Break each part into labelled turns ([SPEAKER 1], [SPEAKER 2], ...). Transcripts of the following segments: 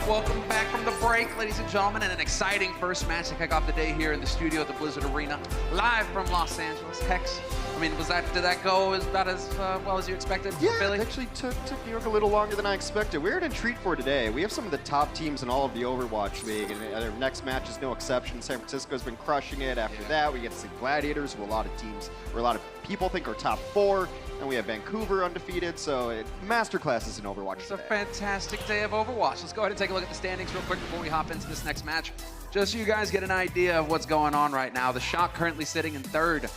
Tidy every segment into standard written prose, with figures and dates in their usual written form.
[SPEAKER 1] Welcome back from the break, ladies and gentlemen, and an exciting first match to kick off the day here in the studio at the Blizzard Arena, live from Los Angeles. Hex, I mean, did that go about as well as you expected?
[SPEAKER 2] Yeah,
[SPEAKER 1] Philly?
[SPEAKER 2] it actually took New York a little longer than I expected. We're in a treat for today. We have some of the top teams in all of the Overwatch League, and their next match is no exception. San Francisco's been crushing it. After that, we get to see Gladiators, who a lot of people think are top 4. And we have Vancouver undefeated, so masterclasses in Overwatch
[SPEAKER 1] It's
[SPEAKER 2] today.
[SPEAKER 1] a fantastic day of Overwatch. Let's go ahead and take a look at the standings real quick before we hop into this next match. Just so you guys get an idea of what's going on right now. The Shock currently sitting in 3rd,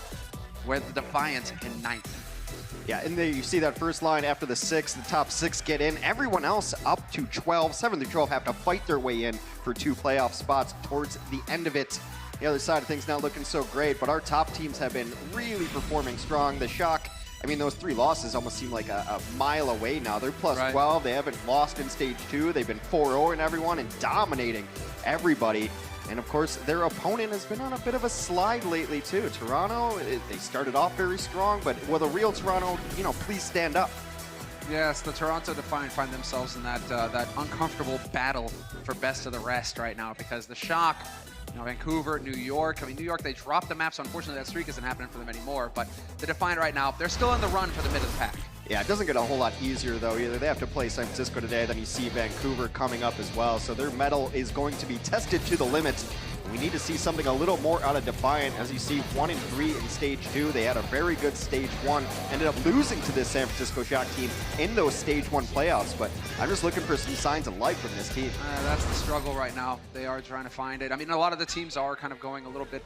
[SPEAKER 1] with the Defiant in 9th.
[SPEAKER 2] Yeah, and there you see that first line after the 6, the top 6 get in. Everyone else up to 12, 7 through 12 have to fight their way in for 2 playoff spots towards the end of it. The other side of things not looking so great, but our top teams have been really performing strong. The Shock, I mean, those 3 losses almost seem like a mile away now. They're plus 12. They haven't lost in stage 2. They've been 4-0 in everyone and dominating everybody. And of course, their opponent has been on a bit of a slide lately too. Toronto, they started off very strong, but with a real Toronto, please stand up.
[SPEAKER 1] Yes, the Toronto Defiant find themselves in that uncomfortable battle for best of the rest right now, because the Shock, Vancouver, New York. I mean, New York, they dropped the map, so unfortunately that streak isn't happening for them anymore. But the Defiant right now, they're still in the run for the mid of the pack.
[SPEAKER 2] Yeah, it doesn't get a whole lot easier, though, either. They have to play San Francisco today, then you see Vancouver coming up as well. So their mettle is going to be tested to the limit. We need to see something a little more out of Defiant. As you see, 1-3 in stage 2. They had a very good stage 1. Ended up losing to this San Francisco Shock team in those stage 1 playoffs. But I'm just looking for some signs of life from this team.
[SPEAKER 1] That's the struggle right now. They are trying to find it. I mean, a lot of the teams are kind of going a little bit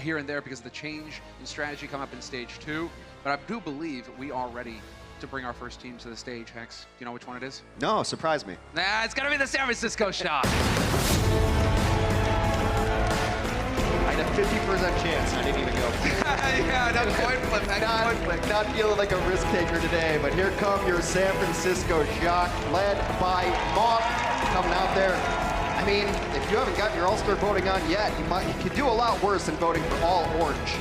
[SPEAKER 1] here and there because of the change in strategy come up in stage 2. But I do believe we are ready to bring our first team to the stage. Hex, do you know which one it is?
[SPEAKER 2] No, surprise me.
[SPEAKER 1] Nah, it's got to be the San Francisco Shock.
[SPEAKER 2] I had a 50% chance, and I didn't even go.
[SPEAKER 1] Yeah, no coin flip.
[SPEAKER 2] Not feeling like a risk taker today, but here come your San Francisco Shock, led by Moth, coming out there. I mean, if you haven't gotten your All-Star voting on yet, you could do a lot worse than voting for all orange.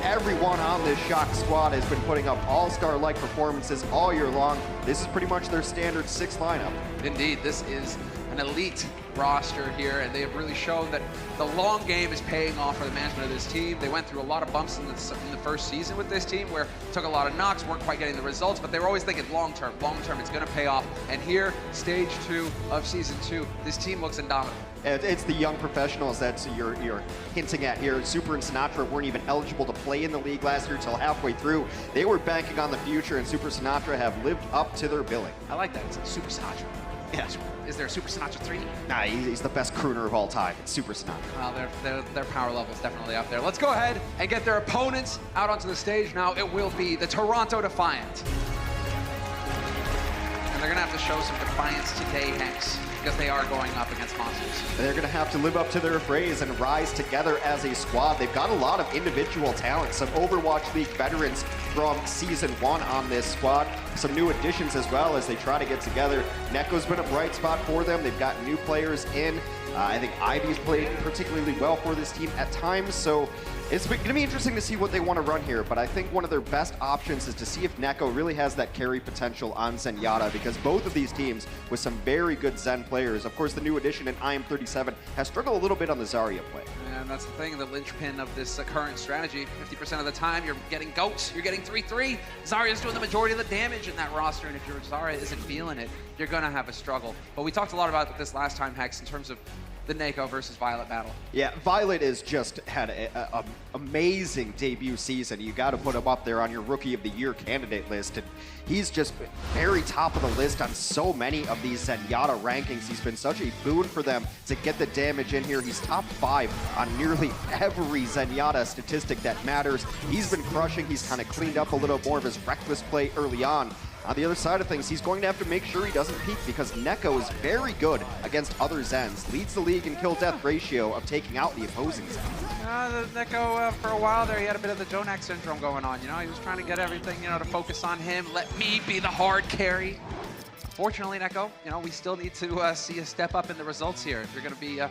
[SPEAKER 2] Everyone on this Shock squad has been putting up All-Star-like performances all year long. This is pretty much their standard 6 lineup.
[SPEAKER 1] Indeed, this is an elite roster here, and they have really shown that the long game is paying off for the management of this team. They went through a lot of bumps in the first season with this team, where took a lot of knocks, weren't quite getting the results, but they were always thinking long term, it's going to pay off. And here, stage 2 of season 2, this team looks indomitable.
[SPEAKER 2] It's the young professionals that you're hinting at here. Super and Sinatra weren't even eligible to play in the league last year until halfway through. They were banking on the future, and Super Sinatra have lived up to their billing.
[SPEAKER 1] I like that. It's like Super Sinatra.
[SPEAKER 2] Yeah.
[SPEAKER 1] Is there a Super Sinatra 3?
[SPEAKER 2] Nah, he's the best crooner of all time. It's Super Sinatra.
[SPEAKER 1] Well, their power level is definitely up there. Let's go ahead and get their opponents out onto the stage now. It will be the Toronto Defiant. And they're going to have to show some defiance today, Hex, because they are going up against monsters.
[SPEAKER 2] They're going to have to live up to their phrase and rise together as a squad. They've got a lot of individual talent, some Overwatch League veterans from Season 1 on this squad, some new additions as well as they try to get together. Neko's been a bright spot for them. They've got new players in. I think Ivy's played particularly well for this team at times, so it's going to be interesting to see what they want to run here, but I think one of their best options is to see if Neko really has that carry potential on Zenyatta, because both of these teams with some very good Zen players. Of course, the new addition in IM37 has struggled a little bit on the Zarya play.
[SPEAKER 1] And that's the thing, the linchpin of this current strategy. 50% of the time, you're getting goats, you're getting 3-3. Zarya's doing the majority of the damage in that roster, and if your Zarya isn't feeling it, you're going to have a struggle. But we talked a lot about this last time, Hex, in terms of the Neko versus Violet battle. Yeah,
[SPEAKER 2] Violet has just had an amazing debut season. You got to put him up there on your Rookie of the Year candidate list. And he's just very top of the list on so many of these Zenyatta rankings. He's been such a boon for them to get the damage in here. He's top 5 on nearly every Zenyatta statistic that matters. He's been crushing. He's kind of cleaned up a little more of his reckless play early on. On the other side of things, he's going to have to make sure he doesn't peak, because Neko is very good against other Zens. Leads the league in kill-death ratio of taking out the opposing Zen.
[SPEAKER 1] Neko, for a while there, he had a bit of the Jonak syndrome going on. He was trying to get everything, to focus on him. Let me be the hard carry. Fortunately, Neko, we still need to see a step up in the results here if you're going to be,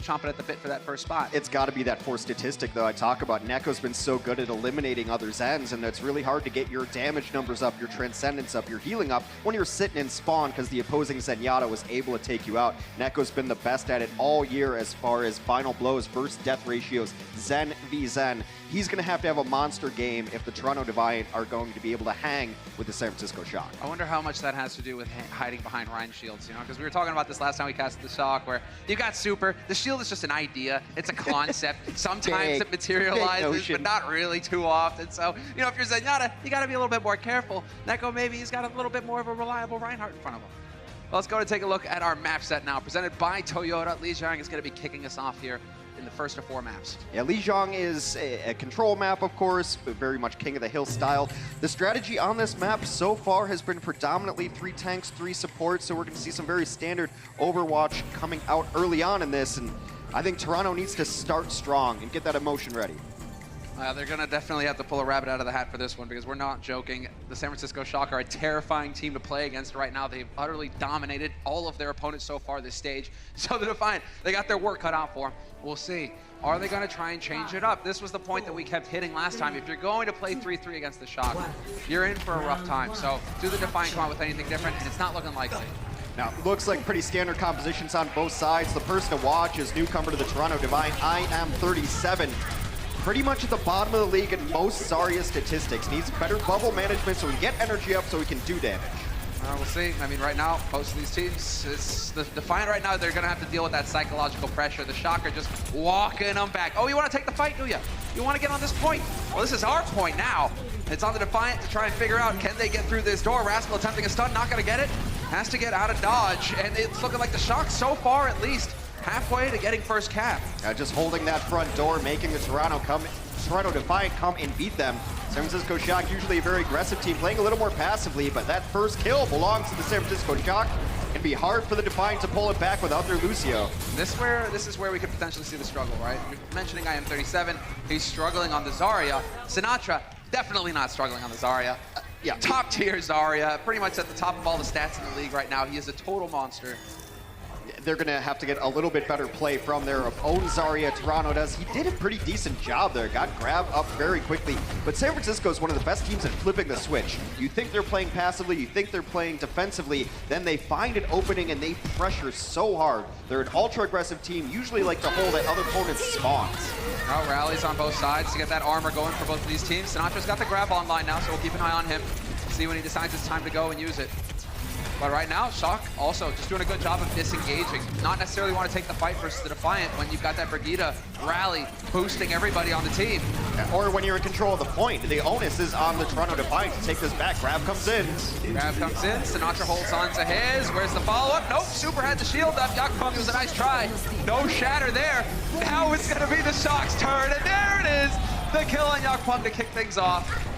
[SPEAKER 1] chomping at the bit for that first spot.
[SPEAKER 2] It's got to be that force statistic, though, I talk about. Neko's been so good at eliminating others' Zens, and it's really hard to get your damage numbers up, your transcendence up, your healing up when you're sitting in spawn because the opposing Zenyatta was able to take you out. Neko's been the best at it all year as far as final blows versus death ratios, Zen v Zen. He's going to have a monster game if the Toronto Defiant are going to be able to hang with the San Francisco Shock.
[SPEAKER 1] I wonder how much that has to do with hiding behind Ryan shields, because we were talking about this last time we casted the Shock, where you got Super. The shield is just an idea. It's a concept. Sometimes it materializes, but not really too often. So, if you're Zenyatta, you got to be a little bit more careful. Neko, maybe he's got a little bit more of a reliable Reinhardt in front of him. Well, let's go and take a look at our map set now, presented by Toyota. Lijiang is going to be kicking us off here in the first of 4 maps.
[SPEAKER 2] Yeah, Lijiang is a control map, of course, but very much King of the Hill style. The strategy on this map so far has been predominantly 3 tanks, 3 supports, so we're going to see some very standard Overwatch coming out early on in this, and I think Toronto needs to start strong and get that emotion ready.
[SPEAKER 1] They're going to definitely have to pull a rabbit out of the hat for this one, because we're not joking. The San Francisco Shock are a terrifying team to play against right now. They've utterly dominated all of their opponents so far this stage. So the Defiant, they got their work cut out for them. We'll see. Are they going to try and change it up? This was the point that we kept hitting last time. If you're going to play 3-3 against the Shock, you're in for a rough time. So do the Defiant come out with anything different? And it's not looking likely.
[SPEAKER 2] Now, it looks like pretty standard compositions on both sides. The person to watch is newcomer to the Toronto Defiant, IM37. Pretty much at the bottom of the league in most Zarya statistics. Needs better bubble management so we can get energy up so we can do damage.
[SPEAKER 1] We'll see. I mean, right now, most of these teams, it's the Defiant right now, they're going to have to deal with that psychological pressure. The Shock are just walking them back. Oh, you want to take the fight, do you? You want to get on this point? Well, this is our point now. It's on the Defiant to try and figure out, can they get through this door? Rascal attempting a stun, not going to get it. Has to get out of dodge, and it's looking like the Shock, so far at least, halfway to getting first cap.
[SPEAKER 2] Just holding that front door, making the Toronto Defiant come and beat them. San Francisco Shock, usually a very aggressive team, playing a little more passively, but that first kill belongs to the San Francisco Shock. It'd be hard for the Defiant to pull it back without their Lucio.
[SPEAKER 1] This is where we could potentially see the struggle, right? You're mentioning IM37, he's struggling on the Zarya. Sinatra, definitely not struggling on the Zarya. Yeah, top tier Zarya, pretty much at the top of all the stats in the league right now. He is a total monster.
[SPEAKER 2] They're going to have to get a little bit better play from their own Zarya. Toronto does. He did a pretty decent job there. Got grabbed up very quickly. But San Francisco is one of the best teams at flipping the switch. You think they're playing passively, you think they're playing defensively, then they find an opening and they pressure so hard. They're an ultra-aggressive team, usually like to hold at other opponents' spawns.
[SPEAKER 1] Well, rallies on both sides to get that armor going for both of these teams. Sinatra's got the grab online now, so we'll keep an eye on him. See when he decides it's time to go and use it. But right now, Shock also just doing a good job of disengaging. Not necessarily want to take the fight versus the Defiant when you've got that Brigida rally boosting everybody on the team.
[SPEAKER 2] Or when you're in control of the point. The onus is on the Toronto Defiant to take this back. Grab comes in.
[SPEAKER 1] Grab comes in. Sinatra holds on to his. Where's the follow-up? Nope. Super had the shield up. Yakpunk was a nice try. No shatter there. Now it's going to be the Shock's turn. And there it is. The kill on Yakpunk to kick things off.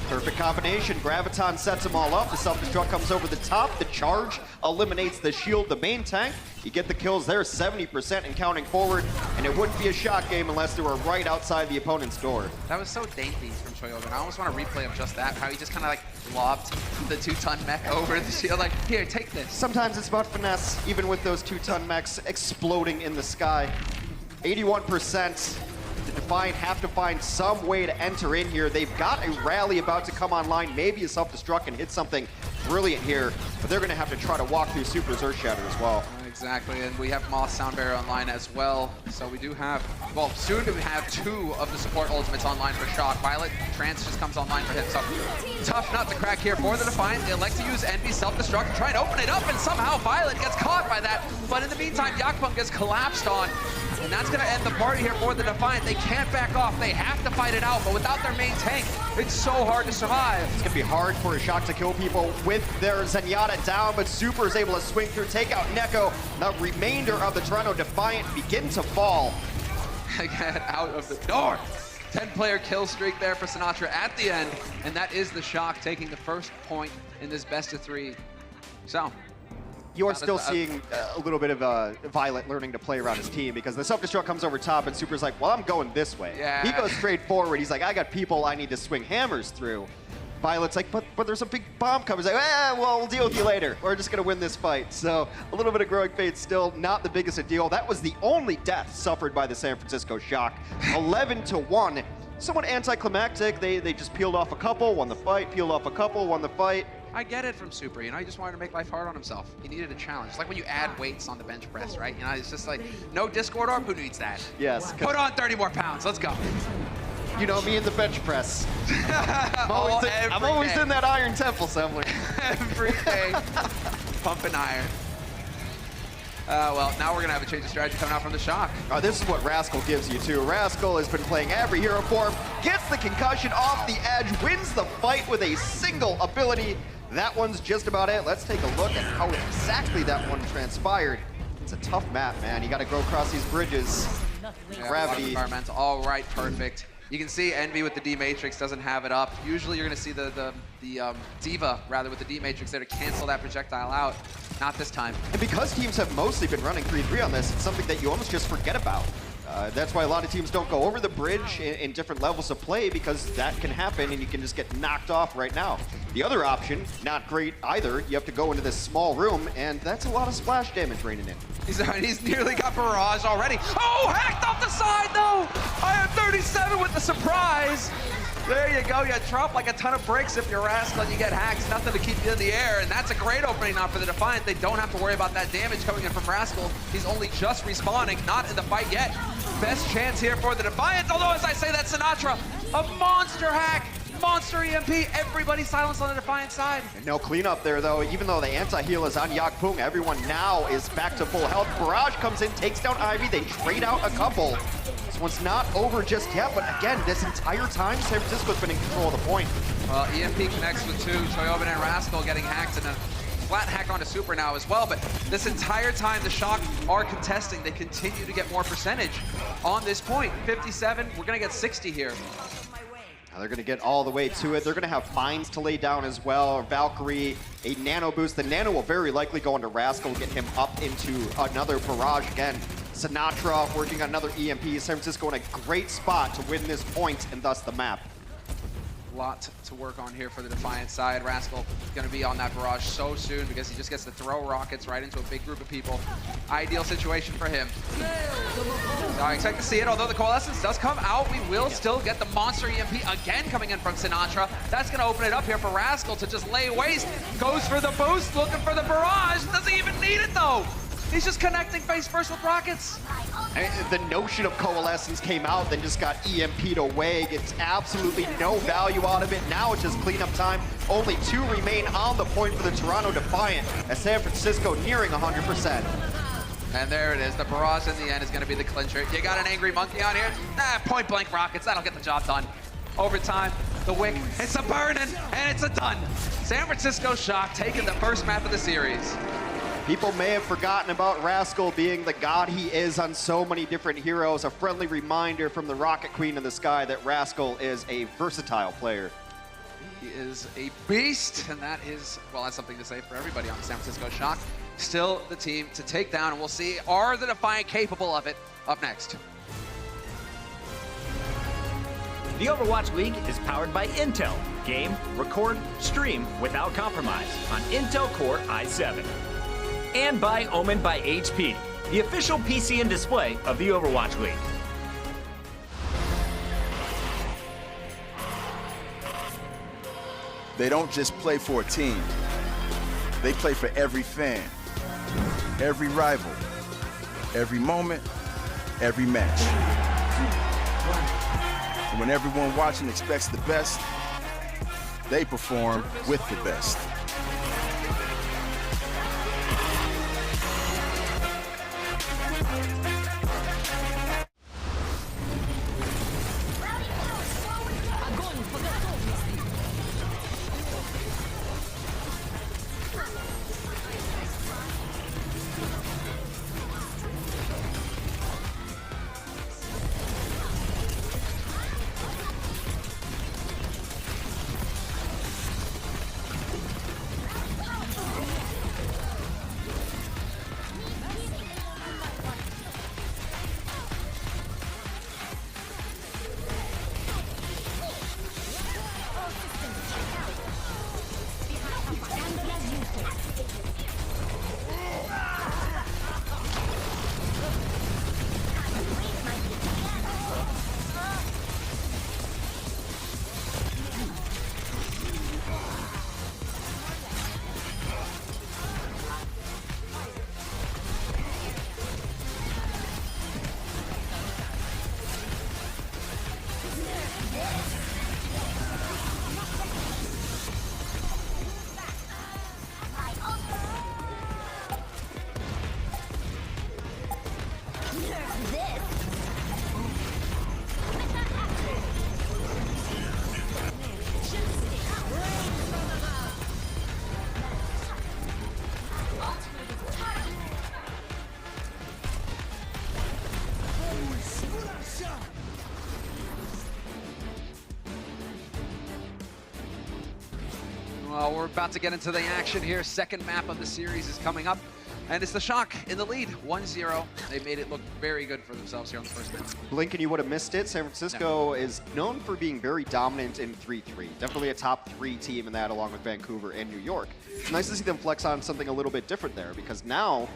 [SPEAKER 2] Perfect combination. Graviton sets them all up. The self-destruct comes over the top. The charge eliminates the shield, the main tank. You get the kills there, 70% and counting forward. And it wouldn't be a shot game unless they were right outside the opponent's door.
[SPEAKER 1] That was so dainty from Choyogan. I almost want to replay of just that, how he just kind of like lobbed the 2-ton mech over the shield. Like, here, take this.
[SPEAKER 2] Sometimes it's about finesse, even with those 2-ton mechs exploding in the sky. 81%. The Defiant have to find some way to enter in here. They've got a rally about to come online, maybe a self-destruct and hit something brilliant here, but they're going to have to try to walk through Super's Earthshatter as well.
[SPEAKER 1] Exactly, and we have Moth Sound Barrier online as well. So we do have, well, soon we have 2 of the support ultimates online for Shock. Violet Trance just comes online for him, so tough nut to crack here for the Defiant. They elect to use Envy self-destruct to try and open it up, and somehow Violet gets caught by that. But in the meantime, Yakpunk gets collapsed on, and that's going to end the party here for the Defiant. They can't back off. They have to fight it out, but without their main tank, it's so hard to survive.
[SPEAKER 2] It's going to be hard for a Shock to kill people with their Zenyatta down, but Super is able to swing through, take out Neko. The remainder of the Toronto Defiant begin to fall.
[SPEAKER 1] Get out of the door. 10-player kill streak there for Sinatra at the end, and that is the Shock taking the first point in this best-of-3. So,
[SPEAKER 2] you are still seeing a little bit of Violet learning to play around his team, because the self-destruct comes over top and Super's like, well, I'm going this way.
[SPEAKER 1] Yeah.
[SPEAKER 2] He goes straight forward. He's like, I got people I need to swing hammers through. Violet's like, but there's a big bomb coming. He's like, well, we'll deal with you later. We're just going to win this fight. So a little bit of growing pains still, not the biggest a deal. That was the only death suffered by the San Francisco Shock. 11-1. Somewhat anticlimactic. They just peeled off a couple, won the fight, peeled off a couple, won the fight.
[SPEAKER 1] I get it from Super, you know, he just wanted to make life hard on himself. He needed a challenge. It's like when you add weights on the bench press, right? You know, it's just like, no Discord orb, who needs that?
[SPEAKER 2] Yes.
[SPEAKER 1] Put on 30 more pounds, let's go.
[SPEAKER 2] You know, me and the bench press. I'm always in that Iron Temple somewhere.
[SPEAKER 1] Every day, pumping iron. Well, now we're gonna have a change of strategy coming out from the Shock.
[SPEAKER 2] This is what Rascal gives you too. Rascal has been playing every hero form, gets the concussion off the edge, wins the fight with a single ability. That one's just about it. Let's take a look at how exactly that one transpired. It's a tough map, man. You gotta go across these bridges.
[SPEAKER 1] Yeah,
[SPEAKER 2] Gravity.
[SPEAKER 1] Environmental, all right, perfect. You can see Envy with the D Matrix doesn't have it up. Usually you're gonna see the Diva rather with the D Matrix there to cancel that projectile out. Not this time.
[SPEAKER 2] And because teams have mostly been running 3-3 on this, it's something that you almost just forget about. That's why a lot of teams don't go over the bridge in different levels of play, because that can happen and you can just get knocked off right now. The other option, not great either. You have to go into this small room, and that's a lot of splash damage raining in.
[SPEAKER 1] He's nearly got barrage already. Oh, hacked off the side though! I have 37 with the surprise. There you go, you drop like a ton of bricks if you're Rascal and you get hacks, nothing to keep you in the air, and that's a great opening now for the Defiant. They don't have to worry about that damage coming in from Rascal. He's only just respawning, not in the fight yet. Best chance here for the Defiant, although as I say that, Sinatra, a monster hack, monster EMP, everybody silenced on the Defiant side.
[SPEAKER 2] And no cleanup there though, even though the anti-heal is on Yakpung, everyone now is back to full health. Barrage comes in, takes down Ivy, they trade out a couple. This one's not over just yet, but again, this entire time, San Francisco's been in control of the point.
[SPEAKER 1] Well, EMP connects with two, Choyobin and Rascal getting hacked, and a flat hack onto Super now as well, but this entire time the Shock are contesting. They continue to get more percentage on this point. 57, we're gonna get 60 here.
[SPEAKER 2] Now they're gonna get all the way to it. They're gonna have mines to lay down as well. Valkyrie, a nano boost. The nano will very likely go into Rascal, get him up into another barrage again. Sinatra working on another EMP. San Francisco in a great spot to win this point and thus the map.
[SPEAKER 1] Lot to work on here for the Defiant side. Rascal going to be on that barrage so soon because he just gets to throw rockets right into a big group of people. Ideal situation for him. So I expect to see it, although the Coalescence does come out, we will still get the monster EMP again coming in from Sinatra. That's going to open it up here for Rascal to just lay waste. Goes for the boost, looking for the barrage. Doesn't even need it though. He's just connecting face first with rockets.
[SPEAKER 2] And the notion of Coalescence came out, then just got EMP'd away. Gets absolutely no value out of it. Now it's just cleanup time. Only 2 remain on the point for the Toronto Defiant, as San Francisco nearing 100%.
[SPEAKER 1] And there it is. The barrage in the end is going to be the clincher. You got an angry monkey on here? Point blank rockets. That'll get the job done. Overtime, the wick, it's a burning, and it's a done. San Francisco Shock taking the first map of the series.
[SPEAKER 2] People may have forgotten about Rascal being the god he is on so many different heroes. A friendly reminder from the Rocket Queen in the sky that Rascal is a versatile player.
[SPEAKER 1] He is a beast, and that is, well, that's something to say for everybody on the San Francisco Shock. Still the team to take down, and we'll see, are the Defiant capable of it? Up next.
[SPEAKER 3] The Overwatch League is powered by Intel. Game, record, stream without compromise on Intel Core i7. And by Omen by HP, the official PC and display of the Overwatch League.
[SPEAKER 4] They don't just play for a team. They play for every fan, every rival, every moment, every match. And when everyone watching expects the best, they perform with the best.
[SPEAKER 1] Well, we're about to get into the action here. Second map of the series is coming up. And it's the Shock in the lead, 1-0. They made it look very good for themselves here on the first map.
[SPEAKER 2] Blink and you would have missed it. San Francisco is known for being very dominant in 3-3. Definitely a top 3 team in that, along with Vancouver and New York. It's nice to see them flex on something a little bit different there, because now,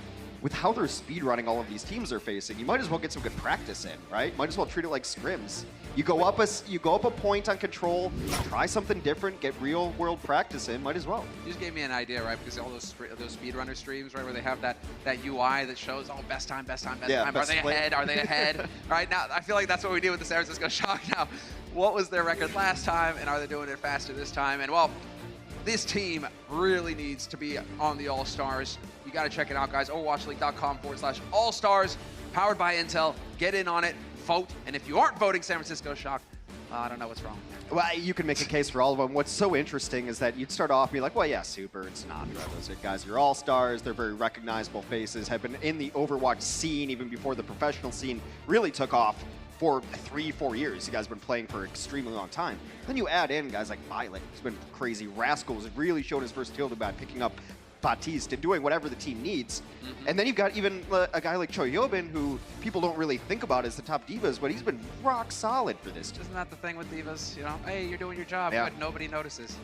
[SPEAKER 2] with how they're speedrunning all of these teams they're facing, you might as well get some good practice in, right? Might as well treat it like scrims. You go up a point on control, try something different, get real world practice in, might as well.
[SPEAKER 1] You just gave me an idea, right? Because all those speedrunner streams, right, where they have that UI that shows, oh, best time.
[SPEAKER 2] Yeah,
[SPEAKER 1] Are they ahead? Are they ahead? Right now, I feel like that's what we do with the San Francisco Shock now. What was their record last time, and are they doing it faster this time? And well, this team really needs to be on the All-Stars. You got to check it out, guys. Overwatchleague.com/All-Stars, powered by Intel. Get in on it, vote, and if you aren't voting San Francisco Shock, I don't know what's wrong.
[SPEAKER 2] Well, you can make a case for all of them. What's so interesting is that you'd start off and be like, well, yeah, Super and Sinatra, those guys are all-stars. They're very recognizable faces, have been in the Overwatch scene even before the professional scene really took off for 3-4 years. You guys have been playing for an extremely long time. Then you add in guys like Violet, who's been crazy. Rascal has really shown his versatility by picking up Baptiste and doing whatever the team needs. And then you've got even a guy like Choi Yobin, who people don't really think about as the top divas, but he's been rock solid for this team.
[SPEAKER 1] Isn't that the thing with divas? You know, hey, you're doing your job,
[SPEAKER 2] Yeah.
[SPEAKER 1] but nobody notices.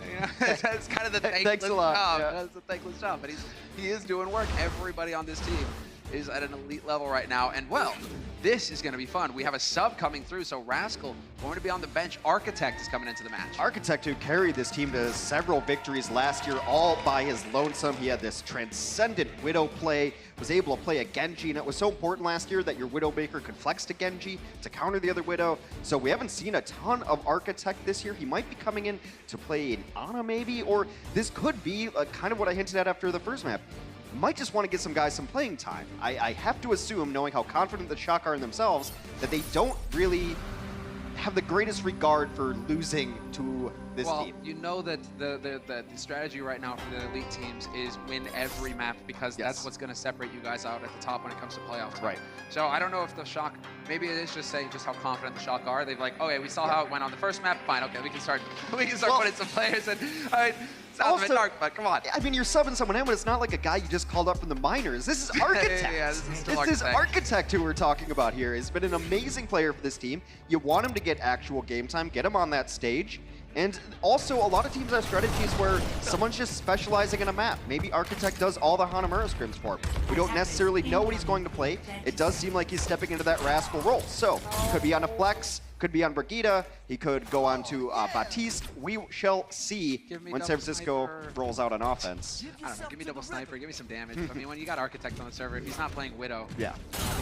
[SPEAKER 1] You know, it's kind of the thankless
[SPEAKER 2] Thanks a lot.
[SPEAKER 1] job.
[SPEAKER 2] Yeah.
[SPEAKER 1] That's a thankless job, but he is doing work. Everybody on this team is at an elite level right now, and well, this is going to be fun. We have a sub coming through, so Rascal going to be on the bench. Architect is coming into the match.
[SPEAKER 2] Architect, who carried this team to several victories last year, all by his lonesome. He had this transcendent Widow play, was able to play a Genji, and it was so important last year that your Widowmaker could flex to Genji to counter the other Widow. So we haven't seen a ton of Architect this year. He might be coming in to play an Ana maybe, or this could be kind of what I hinted at after the first map. Might just want to get some guys some playing time. I have to assume, knowing how confident the Shock are in themselves, that they don't really have the greatest regard for losing to this team.
[SPEAKER 1] You know that the strategy right now for the elite teams is win every map, because that's what's going to separate you guys out at the top when it comes to playoff time.
[SPEAKER 2] Right.
[SPEAKER 1] So I don't know if the Shock, maybe it is just saying just how confident the Shock are. They've like, okay, we saw how it went on the first map. Fine, okay, we can start putting some players in. All right. Sounds a bit dark, but come on.
[SPEAKER 2] I mean, you're subbing someone in, but it's not like a guy you just called up from the minors. This is Architect.
[SPEAKER 1] This is still
[SPEAKER 2] This is Architect who we're talking about here. He's been an amazing player for this team. You want him to get actual game time, get him on that stage. And also, a lot of teams have strategies where someone's just specializing in a map. Maybe Architect does all the Hanamura scrims for him. We don't necessarily know what he's going to play. It does seem like he's stepping into that Rascal role. So, could be on a flex, could be on Brigida, he could go on to Baptiste. We shall see when San Francisco rolls out on offense.
[SPEAKER 1] I don't know, give me double sniper, give me some damage. I mean, when you got Architect on the server, if he's not playing Widow.
[SPEAKER 2] Yeah.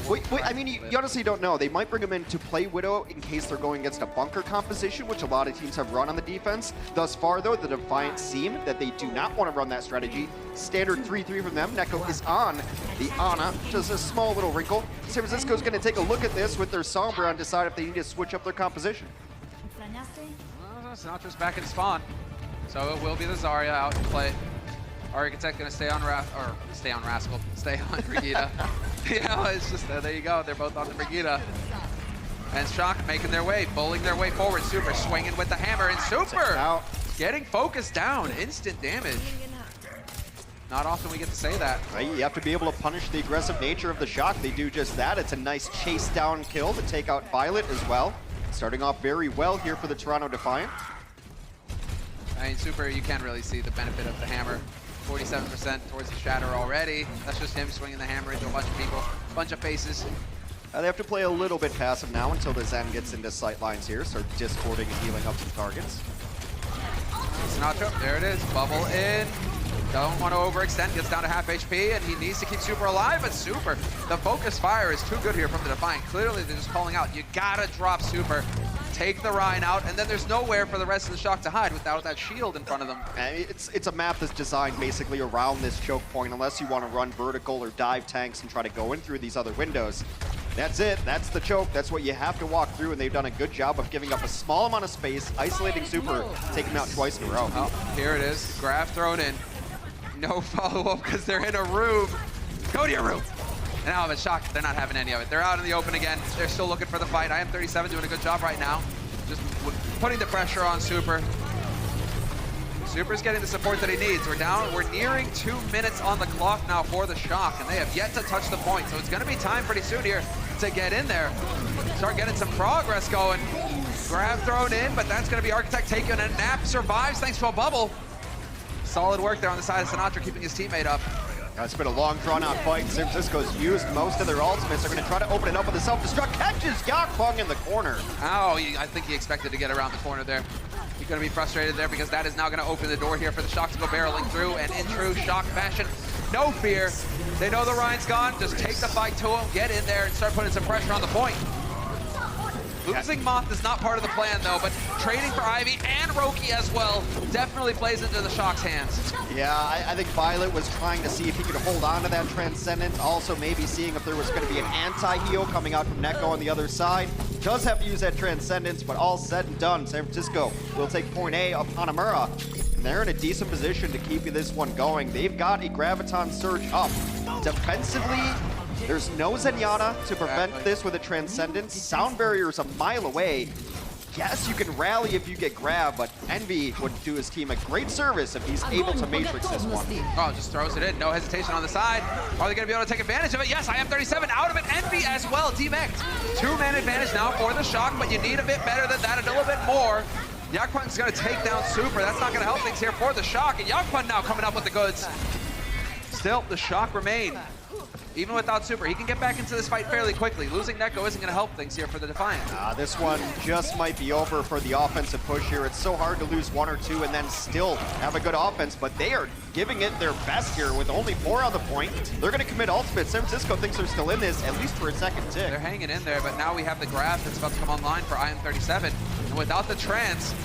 [SPEAKER 2] Wait, I mean, you honestly don't know. They might bring him in to play Widow in case they're going against a bunker composition, which a lot of teams have run on the defense. Thus far, though, the Defiant seem that they do not want to run that strategy. Standard 3-3 from them. Neko is on the Ana, just a small little wrinkle. San Francisco's going to take a look at this with their Sombra and decide if they need to switch up their composition.
[SPEAKER 1] Sinatra's back in spawn, so it will be the Zarya out to play. Architect gonna stay on Rascal, stay on Brigida. You know, it's just there you go. They're both on the Brigida. And Shock making their way, bowling their way forward. Super swinging with the hammer, and Super getting focused down, instant damage. Not often we get to say that.
[SPEAKER 2] Right, you have to be able to punish the aggressive nature of the Shock. They do just that. It's a nice chase down kill to take out Violet as well. Starting off very well here for the Toronto Defiant.
[SPEAKER 1] I mean, Super, you can really see the benefit of the hammer. 47% towards the shatter already. That's just him swinging the hammer into a bunch of people, a bunch of faces.
[SPEAKER 2] They have to play a little bit passive now until the Zen gets into sight lines here, start discording and healing up some targets.
[SPEAKER 1] Sinatra, there it is, bubble in. Don't want to overextend, gets down to half HP, and he needs to keep Super alive, but Super, the focus fire is too good here from the Defiant. Clearly, they're just calling out, you gotta drop Super, take the Rhine out, and then there's nowhere for the rest of the Shock to hide without that shield in front of them.
[SPEAKER 2] It's a map that's designed basically around this choke point, unless you want to run vertical or dive tanks and try to go in through these other windows. That's it, that's the choke, that's what you have to walk through, and they've done a good job of giving up a small amount of space, isolating Super, taking him out twice in a row.
[SPEAKER 1] Oh, here it is, grab thrown in. No follow-up because they're in a room. Go to your room. And now I'm shocked they're not having any of it. They're out in the open again. They're still looking for the fight. IM37 doing a good job right now. Just putting the pressure on Super. Super's getting the support that he needs. We're nearing 2 minutes on the clock now for the Shock, and they have yet to touch the point. So it's going to be time pretty soon here to get in there. Start getting some progress going. Grab thrown in, but that's going to be Architect taking a nap. Survives thanks to a bubble. Solid work there on the side of Sinatra, keeping his teammate up.
[SPEAKER 2] It's been a long, drawn-out fight. San Francisco's used most of their ultimates. They're going to try to open it up with a self-destruct. Catches Yakpong in the corner.
[SPEAKER 1] Oh, I think he expected to get around the corner there. He's going to be frustrated there because that is now going to open the door here for the Shock to go barreling through, and in true Shock fashion, no fear. They know the Ryan's gone. Just take the fight to him, get in there, and start putting some pressure on the point. Losing Moth is not part of the plan, though, but trading for Ivy and Roki as well definitely plays into the Shock's hands.
[SPEAKER 2] Yeah, I think Violet was trying to see if he could hold on to that Transcendence. Also, maybe seeing if there was going to be an anti-heal coming out from Neko on the other side. Does have to use that Transcendence, but all said and done, San Francisco will take point A of Hanamura. And they're in a decent position to keep this one going. They've got a Graviton Surge up. Defensively, there's no Zenyatta to prevent this with a Transcendence. Sound Barrier is a mile away. Yes, you can rally if you get grabbed, but Envy would do his team a great service if he's able to Matrix this one.
[SPEAKER 1] Oh, just throws it in. No hesitation on the side. Are they going to be able to take advantage of it? Yes, I am 37 out of it. Envy as well, demec'd. 2-man advantage now for the Shock, but you need a bit better than that, a little bit more. Yakpun's going to take down Super. That's not going to help things here for the Shock, and Yakpun now coming up with the goods. Still, the Shock remain. Even without Super, he can get back into this fight fairly quickly. Losing Neko isn't going to help things here for the Defiant.
[SPEAKER 2] This one just might be over for the offensive push here. It's so hard to lose 1 or 2 and then still have a good offense, but they are giving it their best here with only 4 on the point. They're going to commit ultimate. San Francisco thinks they're still in this, at least for a second tick.
[SPEAKER 1] They're hanging in there, but now we have the grab that's about to come online for IM37. And without the trance,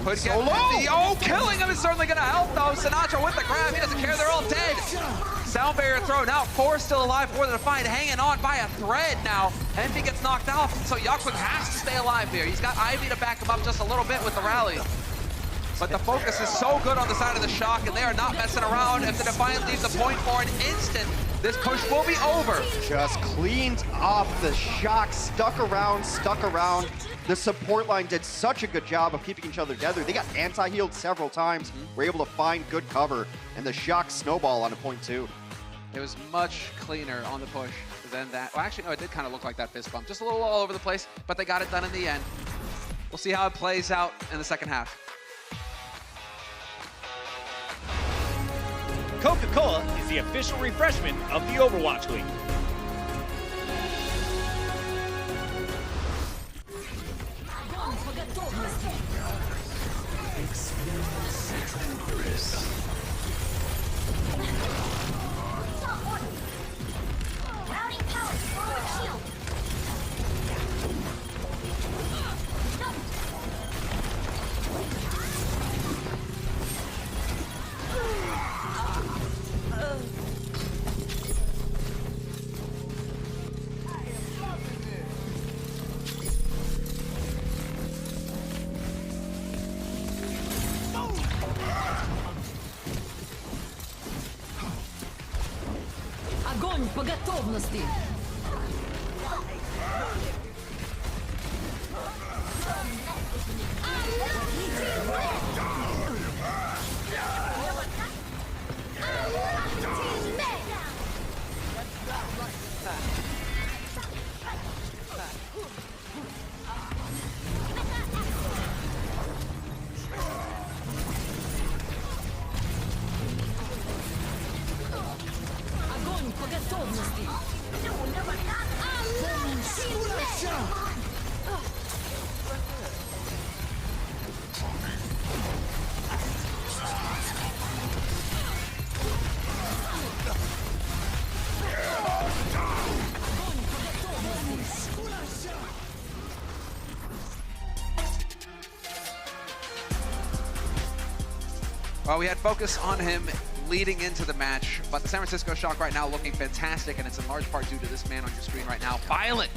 [SPEAKER 1] could get oh, killing him is certainly going to help, though. Sinatra with the grab. He doesn't care. They're all dead. Sound Barrier thrown out. 4 still alive for the Defiant, hanging on by a thread now. Envy gets knocked off, so Yakpung has to stay alive here. He's got Ivy to back him up just a little bit with the rally. But the focus is so good on the side of the Shock, and they are not messing around. If the Defiant leaves the point for an instant, this push will be over.
[SPEAKER 2] Just cleaned up. The Shock stuck around. The support line did such a good job of keeping each other together. They got anti-healed several times. Were able to find good cover, and the Shock snowball on a point 2.
[SPEAKER 1] It was much cleaner on the push than that. Well, actually, no, it did kind of look like that fist bump. Just a little all over the place, but they got it done in the end. We'll see how it plays out in the second half.
[SPEAKER 3] Coca-Cola is the official refreshment of the Overwatch League.
[SPEAKER 5] Огонь по готовности!
[SPEAKER 1] Well, we had focus on him leading into the match, but the San Francisco Shock right now looking fantastic, and it's in large part due to this man on your screen right now. Violet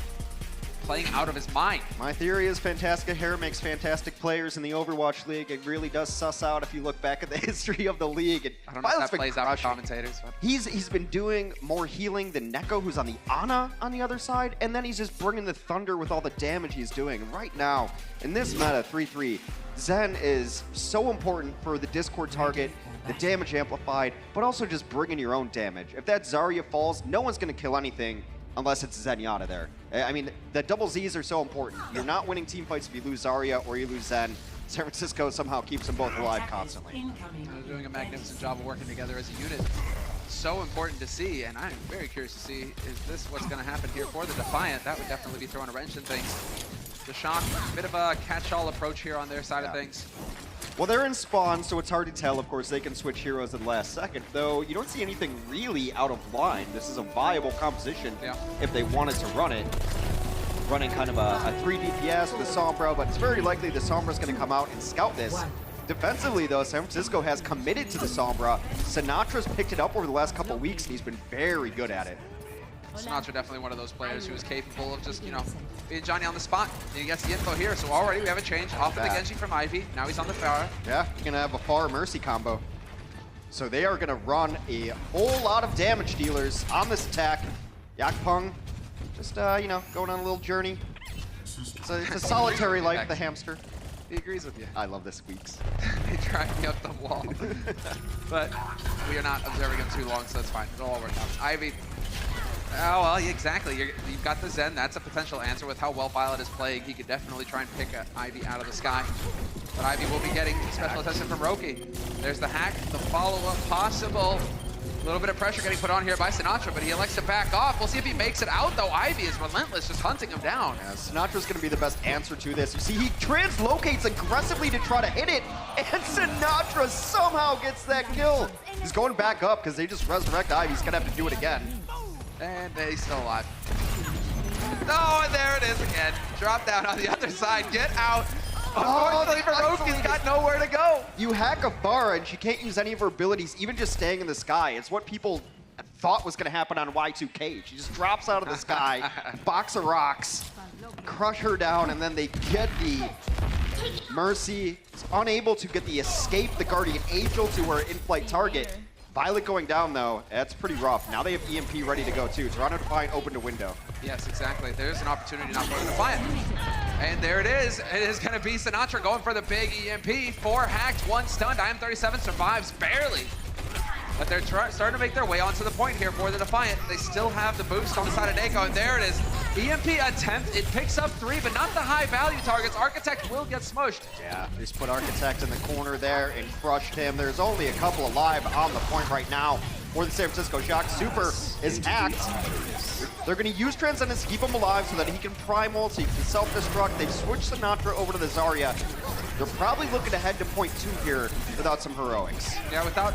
[SPEAKER 1] playing out of his mind.
[SPEAKER 2] My theory is Fantastica Hair makes fantastic players in the Overwatch League. It really does suss out if you look back at the history of the league. And
[SPEAKER 1] I don't know if that plays out for
[SPEAKER 2] crushing.
[SPEAKER 1] commentators. But.
[SPEAKER 2] He's been doing more healing than Neko, who's on the Ana on the other side, and then he's just bringing the thunder with all the damage he's doing. And right now, in this meta, 3-3, Zen is so important for the Discord target, the damage amplified, but also just bringing your own damage. If that Zarya falls, no one's going to kill anything unless it's Zenyatta there. I mean, the double Zs are so important. You're not winning team fights if you lose Zarya or you lose Zen. San Francisco somehow keeps them both alive constantly.
[SPEAKER 1] They're doing a magnificent job of working together as a unit. So important to see, and I'm very curious to see, is this what's going to happen here for the Defiant? That would definitely be throwing a wrench in things. The Shock, a bit of a catch-all approach here on their side of things.
[SPEAKER 2] Well, they're in spawn, so it's hard to tell. Of course, they can switch heroes at the last second, though you don't see anything really out of line. This is a viable composition if they wanted to run it. Running kind of a 3 DPS with the Sombra, but it's very likely the Sombra's going to come out and scout this. Defensively, though, San Francisco has committed to the Sombra. Sinatra's picked it up over the last couple weeks, and he's been very good at it.
[SPEAKER 1] Sinatra definitely one of those players who is capable of just, you know, being Johnny on the spot. And he gets the info here, so already we have a change off of the Genji from Ivy. Now he's on the Pharah.
[SPEAKER 2] Yeah, he's gonna have a Pharah Mercy combo. So they are gonna run a whole lot of damage dealers on this attack. Yakpung, just, you know, going on a little journey. It's a solitary life, the hamster.
[SPEAKER 1] He agrees with you.
[SPEAKER 2] I love the squeaks.
[SPEAKER 1] They drag me up the wall. But we are not observing him too long, so that's fine. It'll all work out. Ivy. Oh, well, exactly. You've got the Zen. That's a potential answer with how well Violet is playing. He could definitely try and pick Ivy out of the sky. But Ivy will be getting special attention from Roki. There's the hack, the follow-up possible. A little bit of pressure getting put on here by Sinatra, but he elects to back off. We'll see if he makes it out, though. Ivy is relentless, just hunting him down.
[SPEAKER 2] Yeah, Sinatra's going to be the best answer to this. You see, he translocates aggressively to try to hit it, and Sinatra somehow gets that kill. He's going back up because they just resurrect Ivy. He's going to have to do it again.
[SPEAKER 1] And he's still alive. Oh, and there it is again. Drop down on the other side. Get out. Unfortunately for Roki, he's got nowhere to go.
[SPEAKER 2] You hack a Pharah and she can't use any of her abilities, even just staying in the sky. It's what people thought was going to happen on Y2K. She just drops out of the sky, box of rocks, crush her down, and then they get the Mercy. It's unable to get the escape, the Guardian Angel to her in-flight target. Violet going down, though, that's pretty rough. Now they have EMP ready to go, too. Toronto Defiant open to window.
[SPEAKER 1] Yes, exactly. There's an opportunity now for the Defiant. And there it is. It is going to be Sinatra going for the big EMP. 4 hacked, 1 stunned. IM37 survives barely. But they're starting to make their way onto the point here for the Defiant. They still have the boost on the side of Neko, and there it is. EMP attempt. It picks up 3, but not the high-value targets. Architect will get smushed.
[SPEAKER 2] Yeah, just put Architect in the corner there and crushed him. There's only a couple alive on the point right now for the San Francisco Shock. Super is hacked. They're going to use Transcendence to keep him alive so that he can primal, so he can self-destruct. They've switched Sinatra over to the Zarya. They're probably looking to head to point 2 here without some heroics.
[SPEAKER 1] Yeah, without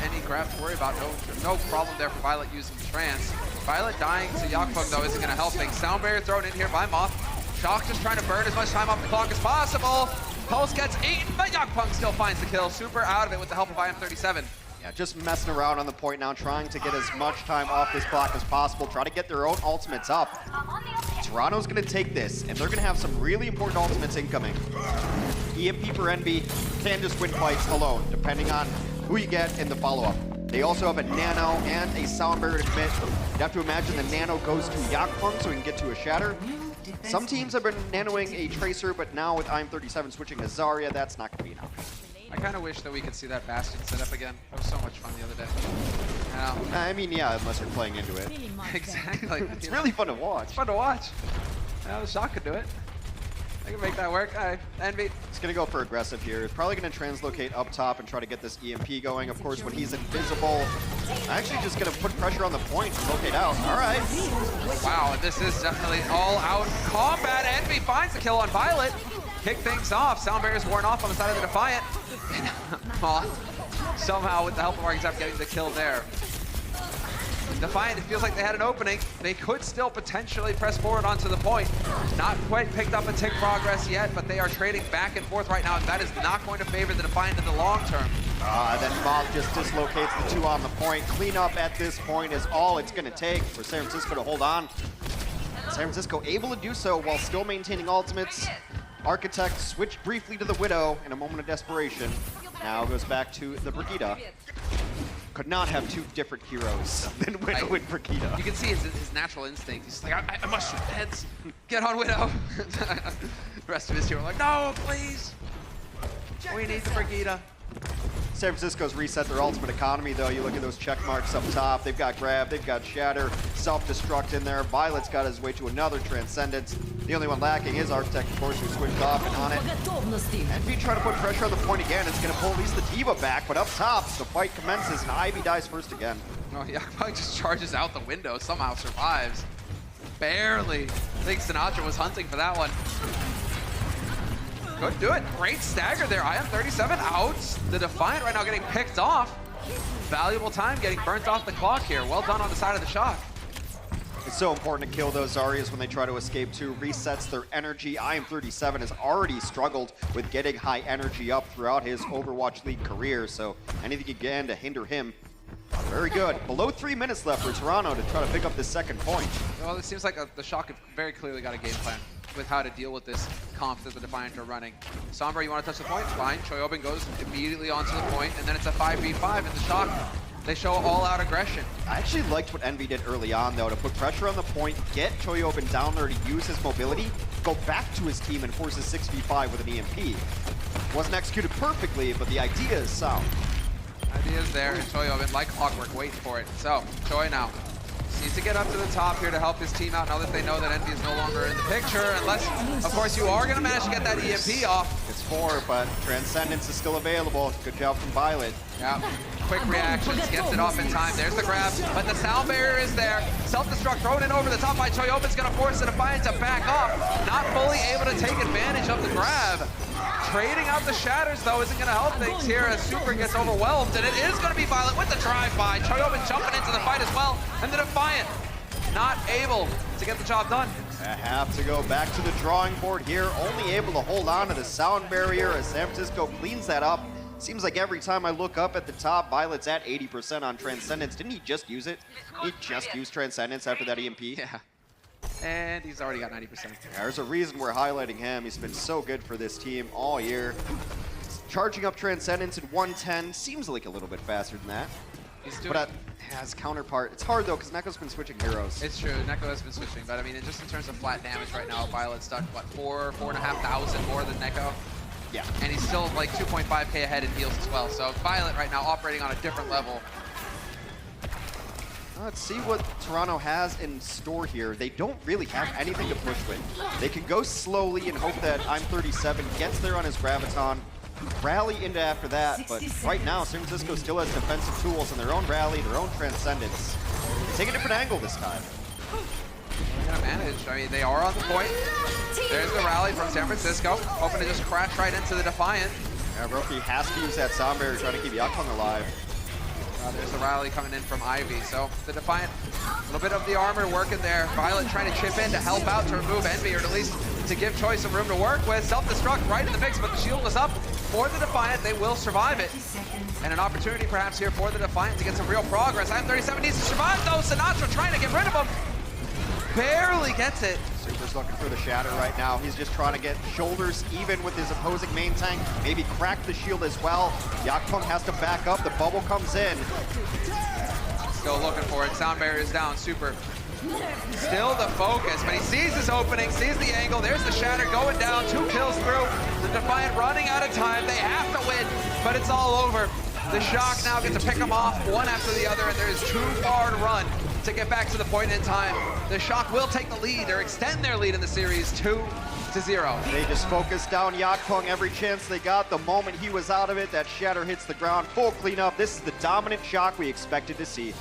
[SPEAKER 1] any grab to worry about, no problem there for Violet using Trance. Violet dying to Yakpung, though, isn't going to help things. Sound barrier thrown in here by Moth. Shock just trying to burn as much time off the clock as possible. Pulse gets eaten, but Yakpung still finds the kill. Super out of it with the help of IM37.
[SPEAKER 2] Yeah, just messing around on the point now, trying to get as much time off this clock as possible, try to get their own ultimates up. Toronto's going to take this, and they're going to have some really important ultimates incoming. EMP for Envy can just win fights alone, depending on who you get in the follow-up. They also have a Nano and a Sound Barrier to commit. You have to imagine the Nano goes to Yakpung so he can get to a Shatter. Some teams have been nanoing a Tracer, but now with IM37 switching to Zarya, that's not going to be enough.
[SPEAKER 1] I kind of wish that we could see that Bastion set up again. That was so much fun the other day.
[SPEAKER 2] I mean, yeah, unless you're playing into it.
[SPEAKER 1] Exactly.
[SPEAKER 2] It's really fun to watch.
[SPEAKER 1] It's fun to watch. Yeah, the Shock could do it. I can make that work. Envy.
[SPEAKER 2] He's going to go for aggressive here. He's probably going to translocate up top and try to get this EMP going. Of course, when he's invisible, actually just going to put pressure on the point and locate out. All right.
[SPEAKER 1] Wow, this is definitely all-out combat. Envy finds the kill on Violet. Kick things off. Sound barrier's worn off on the side of the Defiant. Somehow, with the help of Architect, getting the kill there. Defiant, it feels like they had an opening. They could still potentially press forward onto the point. Not quite picked up a tick progress yet, but they are trading back and forth right now, and that is not going to favor the Defiant in the long term.
[SPEAKER 2] Then Moth just dislocates the 2 on the point. Cleanup at this point is all it's going to take for San Francisco to hold on. San Francisco able to do so while still maintaining ultimates. Architect switched briefly to the Widow in a moment of desperation. Now goes back to the Brigitte. Could not have two different heroes than Widow and Brigitte.
[SPEAKER 1] You can see his natural instinct. He's like, I must shoot heads. Get on Widow. The rest of his team are like, no, please. We need the Brigitte.
[SPEAKER 2] San Francisco's reset their ultimate economy, though. You look at those check marks up top. They've got Grab, they've got Shatter, Self-Destruct in there. Violet's got his way to another Transcendence. The only one lacking is Architect, of course, who switched off and on it. Envy trying to put pressure on the point again. It's going to pull at least the D.Va back, but up top, the fight commences, and Ivy dies first again.
[SPEAKER 1] Oh, yeah, probably just charges out the window, somehow survives. Barely. I think Sinatra was hunting for that one. Could do it. Great stagger there. Ion 37 out. The Defiant right now getting picked off. Valuable time getting burnt off the clock here. Well done on the side of the Shock.
[SPEAKER 2] It's so important to kill those Zaryas when they try to escape too. Resets their energy. IM 37 has already struggled with getting high energy up throughout his Overwatch League career, so anything you can to hinder him. Very good. Below 3 minutes left for Toronto to try to pick up this second point.
[SPEAKER 1] Well, it seems like the Shock have very clearly got a game plan with how to deal with this comp that the Defiant are running. Sombra, you want to touch the point? Fine. Choyobin goes immediately onto the point, and then it's a 5v5, and the Shock, they show all-out aggression.
[SPEAKER 2] I actually liked what Envy did early on, though, to put pressure on the point, get Choyobin down there to use his mobility, go back to his team and force a 6v5 with an EMP. Wasn't executed perfectly, but the idea is sound.
[SPEAKER 1] Idea's there, and Choyobin, like clockwork, waiting for it. So, Choi now needs to get up to the top here to help his team out now that they know that Envy is no longer in the picture, unless, of course, you are going to manage to get that EMP off.
[SPEAKER 2] It's 4, but Transcendence is still available. Good job from Violet.
[SPEAKER 1] Yeah, quick reactions, gets it off in time. There's the grab, but the sound barrier is there. Self-destruct thrown in over the top by Choyobin's going to force the Defiant to back off. Not fully able to take advantage of the grab. Trading out the shatters, though, isn't going to help things here as Super gets overwhelmed, and it is going to be Violet with the drive-by. Choyobin jumping into the fight as well, and the Defiant not able to get the job done.
[SPEAKER 2] I have to go back to the drawing board here, only able to hold on to the sound barrier as San Francisco cleans that up. Seems like every time I look up at the top, Violet's at 80% on Transcendence. Didn't he just use it? He just used Transcendence after that EMP?
[SPEAKER 1] Yeah. And he's already got 90%.
[SPEAKER 2] There's a reason we're highlighting him. He's been so good for this team all year. Charging up Transcendence at 110 seems like a little bit faster than that.
[SPEAKER 1] He's doing
[SPEAKER 2] But as counterpart, it's hard though because Neko's been switching heroes.
[SPEAKER 1] It's true, Neko has been switching, but I mean, just in terms of flat damage right now, Violet's done, what, 4,500 more than Neko?
[SPEAKER 2] Yeah.
[SPEAKER 1] And he's still like 2.5k ahead in heals as well, so Violet right now operating on a different level.
[SPEAKER 2] Let's see what Toronto has in store here. They don't really have anything to push with. They can go slowly and hope that I'm 37 gets there on his Graviton, rally into after that, but right now San Francisco still has defensive tools in their own rally, their own Transcendence. Take a different angle this time.
[SPEAKER 1] They're gonna manage. I mean, they are on the point. There's the rally from San Francisco, hoping to just crash right into the Defiant.
[SPEAKER 2] Yeah, Roki has to use that sound barrier trying to keep Yakong alive.
[SPEAKER 1] There's the rally coming in from Ivy. So the Defiant, a little bit of the armor working there. Violet trying to chip in to help out to remove Envy, or at least to give Choi some room to work with. Self-destruct right in the mix, but the shield was up for the Defiant. They will survive it. And an opportunity perhaps here for the Defiant to get some real progress. IM37 needs to survive though. Sinatra trying to get rid of him. Barely gets it.
[SPEAKER 2] Super's looking for the shatter right now. He's just trying to get shoulders even with his opposing main tank. Maybe crack the shield as well. Yakpung has to back up. The bubble comes in.
[SPEAKER 1] Still looking for it. Sound barrier's down. Super. Still the focus, but he sees his opening, sees the angle. There's the shatter going down. 2 kills through. The Defiant running out of time. They have to win, but it's all over. The Shock now gets to pick them off one after the other, and there is too far to run to get back to the point in time. The Shock will take the lead or extend their lead in the series 2-0.
[SPEAKER 2] They just focused down Yakpung every chance they got. The moment he was out of it, that shatter hits the ground. Full cleanup. This is the dominant Shock we expected to see.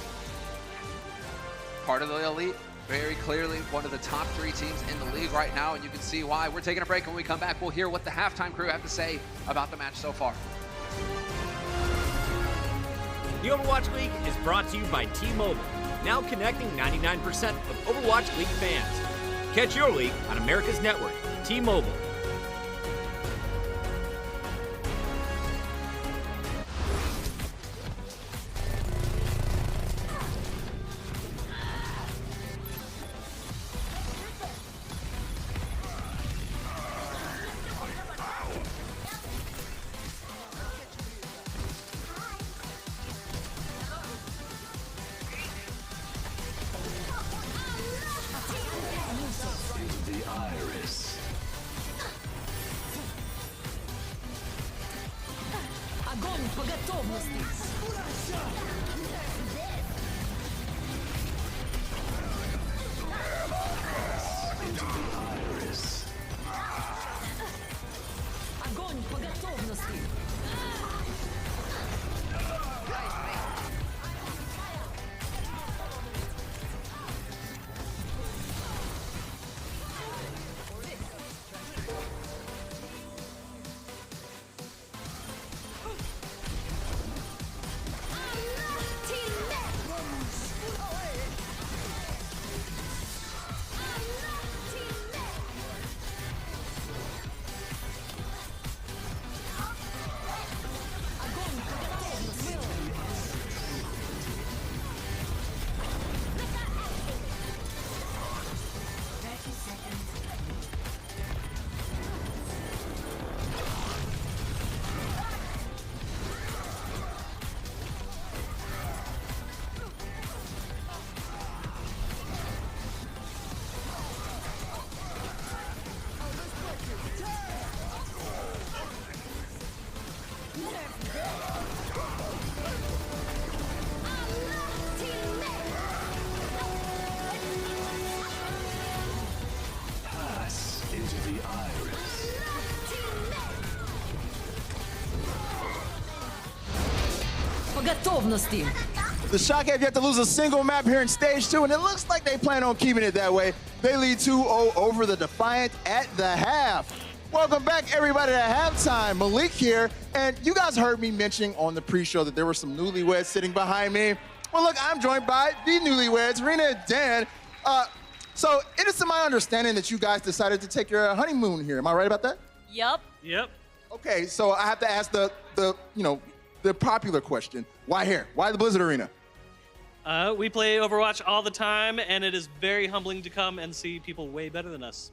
[SPEAKER 1] Part of the elite, very clearly one of the top 3 teams in the league right now, and you can see why. We're taking a break. When we come back, we'll hear what the halftime crew have to say about the match so far.
[SPEAKER 3] The Overwatch League is brought to you by T-Mobile, now connecting 99% of Overwatch League fans. Catch your league on America's network, T-Mobile.
[SPEAKER 5] готовності. Огонь по готовности. По готовности.
[SPEAKER 6] The Shock have yet to lose a single map here in Stage 2, and it looks like they plan on keeping it that way. They lead 2-0 over the Defiant at the half. Welcome back, everybody, to halftime. Malik here, and you guys heard me mentioning on the pre-show that there were some newlyweds sitting behind me. Well, look, I'm joined by the newlyweds, Rena and Dan. So it is to my understanding that you guys decided to take your honeymoon here. Am I right about that?
[SPEAKER 7] Yup.
[SPEAKER 8] Yep.
[SPEAKER 6] Okay, so I have to ask the popular question. Why here? Why the Blizzard Arena?
[SPEAKER 8] We play Overwatch all the time, and it is very humbling to come and see people way better than us.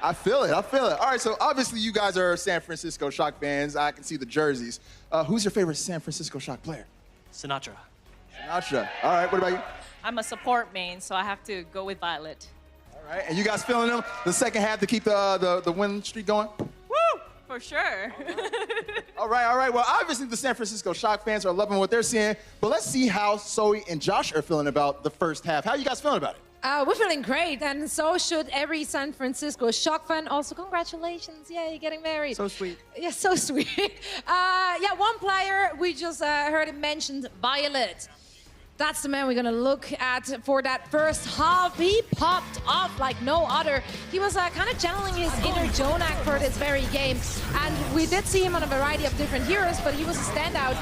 [SPEAKER 6] I feel it. All right, so obviously you guys are San Francisco Shock fans. I can see the jerseys. Who's your favorite San Francisco Shock player?
[SPEAKER 8] Sinatra.
[SPEAKER 6] Sinatra. All right, what about you?
[SPEAKER 7] I'm a support main, so I have to go with Violet.
[SPEAKER 6] All right, and you guys feeling them the second half to keep the win streak going?
[SPEAKER 7] Woo! For sure.
[SPEAKER 6] All right. Well, obviously the San Francisco Shock fans are loving what they're seeing, but let's see how Zoe and Josh are feeling about the first half. How are you guys feeling about it?
[SPEAKER 9] We're feeling great, and so should every San Francisco Shock fan. Also, congratulations. Yeah, you're getting married.
[SPEAKER 6] So sweet.
[SPEAKER 9] Yeah, so sweet. One player, we just heard it mentioned, Violet. That's the man we're going to look at for that first half. He popped off like no other. He was kind of channeling his inner Jonak for this very game. And we did see him on a variety of different heroes, but he was a standout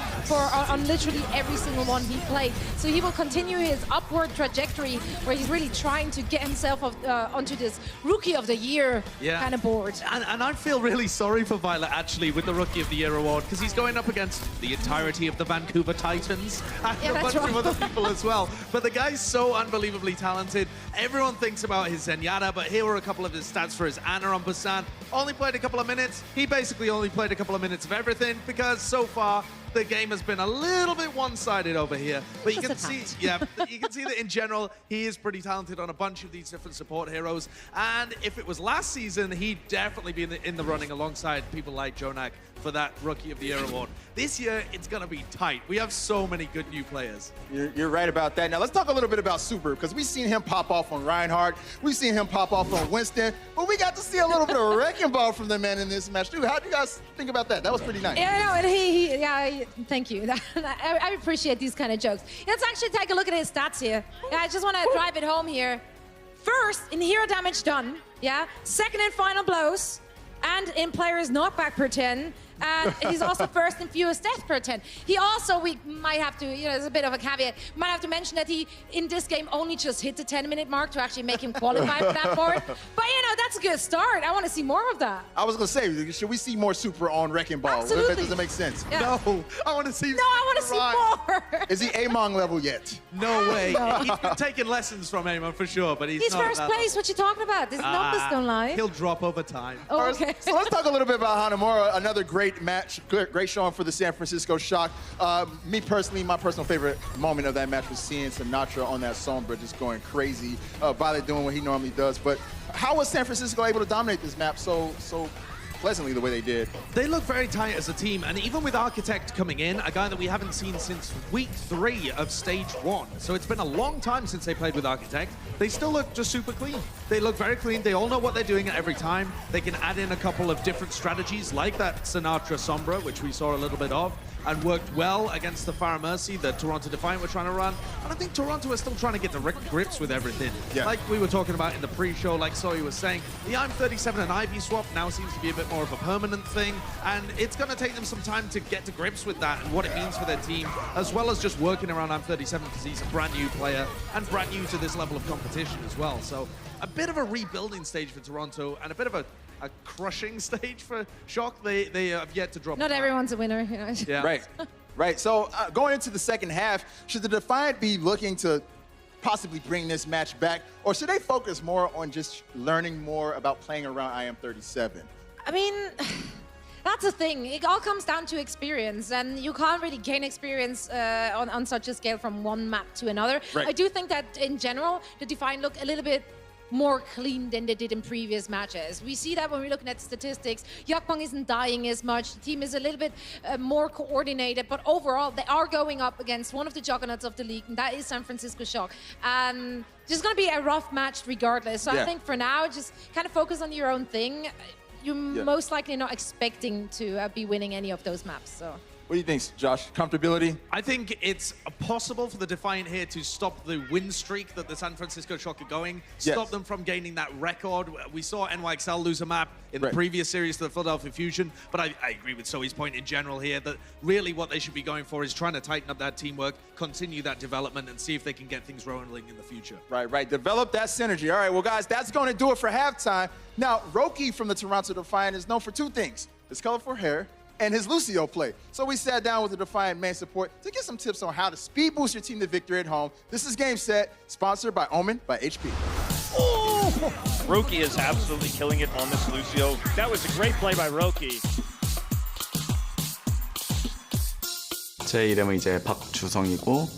[SPEAKER 9] on literally every single one he played. So he will continue his upward trajectory where he's really trying to get himself onto this Rookie of the Year kind of board.
[SPEAKER 10] And I feel really sorry for Violet, actually, with the Rookie of the Year award, because he's going up against the entirety of the Vancouver Titans and a bunch of other people as well. But the guy's so unbelievably talented. Everyone thinks about his Zenyatta, but here are a couple of his stats for his Ana on Busan. Only played a couple of minutes. He basically only played a couple of minutes of everything, because so far the game has been a little bit one-sided over here. But you can see, you can see that in general, he is pretty talented on a bunch of these different support heroes. And if it was last season, he'd definitely be in the running alongside people like Jonak for that Rookie of the Year award. This year, it's going to be tight. We have so many good new players.
[SPEAKER 6] You're right about that. Now, let's talk a little bit about Super, because we've seen him pop off on Reinhardt. We've seen him pop off on Winston. But we got to see a little bit of wrecking ball from the man in this match, too. How do you guys think about that? That was pretty nice.
[SPEAKER 9] Yeah, no, and thank you. I appreciate these kind of jokes. Let's actually take a look at his stats here. Yeah, I just want to drive it home here. First, in hero damage done. Yeah. Second in final blows. And in players knockback per 10. And he's also first in fewest death per 10. He also, we might have to, there's a bit of a caveat, might have to mention that he, in this game, only just hit the 10-minute mark to actually make him qualify for that board. But, that's a good start. I want to see more of that.
[SPEAKER 6] I was going to say, should we see more Super on Wrecking Ball?
[SPEAKER 9] Absolutely.
[SPEAKER 6] If it doesn't make sense.
[SPEAKER 9] Yeah.
[SPEAKER 10] No, I want to see
[SPEAKER 9] more.
[SPEAKER 6] Is he Among level yet?
[SPEAKER 10] No way. He's been taking lessons from Amon for sure, but he's not
[SPEAKER 9] first place. What you talking about? These numbers don't lie.
[SPEAKER 10] He'll drop over time.
[SPEAKER 9] Oh, okay.
[SPEAKER 6] So let's talk a little bit about Hanamura. Another great match, great showing for the San Francisco Shock. Me personally, my personal favorite moment of that match was seeing Sinatra on that Sombra just going crazy. Violet doing what he normally does. But how was San Francisco able to dominate this map so pleasantly the way they did.
[SPEAKER 10] They look very tight as a team, and even with Architect coming in, a guy that we haven't seen since week 3 of stage 1. So it's been a long time since they played with Architect. They still look just super clean. They look very clean. They all know what they're doing at every time. They can add in a couple of different strategies, like that Sinatra Sombra, which we saw a little bit of, and worked well against the Fire Mercy that Toronto Defiant were trying to run. And I think Toronto is still trying to get the grips with everything.
[SPEAKER 6] Yeah.
[SPEAKER 10] Like we were talking about in the pre-show, like Soy was saying, the I'm37 and Ivy swap now seems to be a bit more of a permanent thing, and it's going to take them some time to get to grips with that and what it means for their team, as well as just working around I'm37 because he's a brand new player and brand new to this level of competition as well. So a bit of a rebuilding stage for Toronto and a bit of a crushing stage for Shock. They have yet to drop.
[SPEAKER 9] Not everyone's a winner, you know.
[SPEAKER 10] Yeah.
[SPEAKER 6] Right. Right. So going into the second half, should the Defiant be looking to possibly bring this match back, or should they focus more on just learning more about playing around IM37?
[SPEAKER 9] I mean, that's the thing. It all comes down to experience, and you can't really gain experience on such a scale from one map to another.
[SPEAKER 6] Right.
[SPEAKER 9] I do think that in general, the Defiant look a little bit more clean than they did in previous matches. We see that when we're looking at statistics. Yakbang isn't dying as much. The team is a little bit more coordinated, but overall, they are going up against one of the juggernauts of the league, and that is San Francisco Shock. And just going to be a rough match regardless. So I think for now, just kind of focus on your own thing. You're most likely not expecting to be winning any of those maps. So.
[SPEAKER 6] What do you think, Josh? Comfortability?
[SPEAKER 10] I think it's possible for the Defiant here to stop the win streak that the San Francisco Shock are going, stop them from gaining that record. We saw NYXL lose a map in the previous series to the Philadelphia Fusion, but I agree with Zoe's point in general here that really what they should be going for is trying to tighten up that teamwork, continue that development, and see if they can get things rolling in the future.
[SPEAKER 6] Right. Develop that synergy. All right, well, guys, that's going to do it for halftime. Now, Roki from the Toronto Defiant is known for 2 things: his colorful hair and his Lucio play. So we sat down with the Defiant main support to get some tips on how to speed boost your team to victory at home. This is Game Set, sponsored by Omen by HP.
[SPEAKER 11] Roki is absolutely killing it on this Lucio. That was a great play by Roki.
[SPEAKER 12] 제 이름은 이제 박주성이고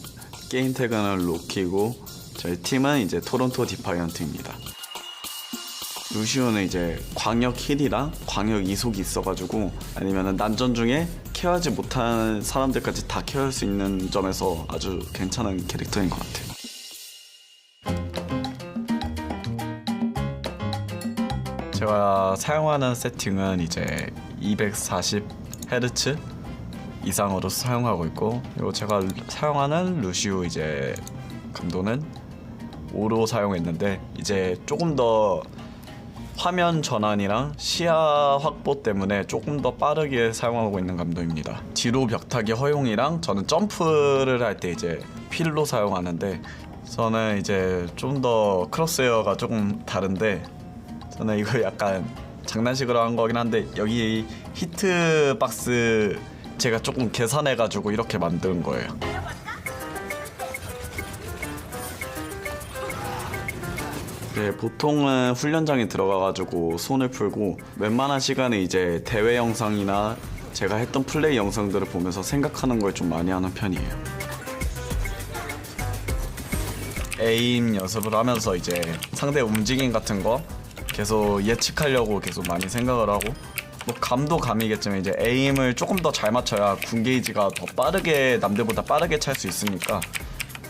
[SPEAKER 12] 게임 태그는 로키고 저희 팀은 이제 토론토 디파이언트입니다. 루시오는 이제 광역 힐이랑 광역 이속이 있어가지고 아니면은 난전 중에 케어하지 못한 사람들까지 다 케어할 수 있는 점에서 아주 괜찮은 캐릭터인 것 같아요. 제가 사용하는 세팅은 이제 240Hz 이상으로 사용하고 있고, 그리고 제가 사용하는 루시오 이제 감도는 5로 사용했는데 이제 조금 더 화면 전환이랑 시야 확보 때문에 조금 더 빠르게 사용하고 있는 감도입니다. 뒤로 벽타기 허용이랑 저는 점프를 할 때 이제 필로 사용하는데, 저는 이제 좀 더 크로스웨어가 조금 다른데, 저는 이거 약간 장난식으로 한 거긴 한데 여기 히트박스 제가 조금 계산해가지고 이렇게 만든 거예요. 네, 보통은 훈련장에 들어가가지고 손을 풀고 웬만한 시간에 이제 대회 영상이나 제가 했던 플레이 영상들을 보면서 생각하는 걸 좀 많이 하는 편이에요. 에임 연습을 하면서 이제 상대 움직임 같은 거 계속 예측하려고 계속 많이 생각을 하고, 뭐 감도 감이겠지만 이제 에임을 조금 더 잘 맞춰야 군 게이지가 더 빠르게 남들보다 빠르게 찰 수 있으니까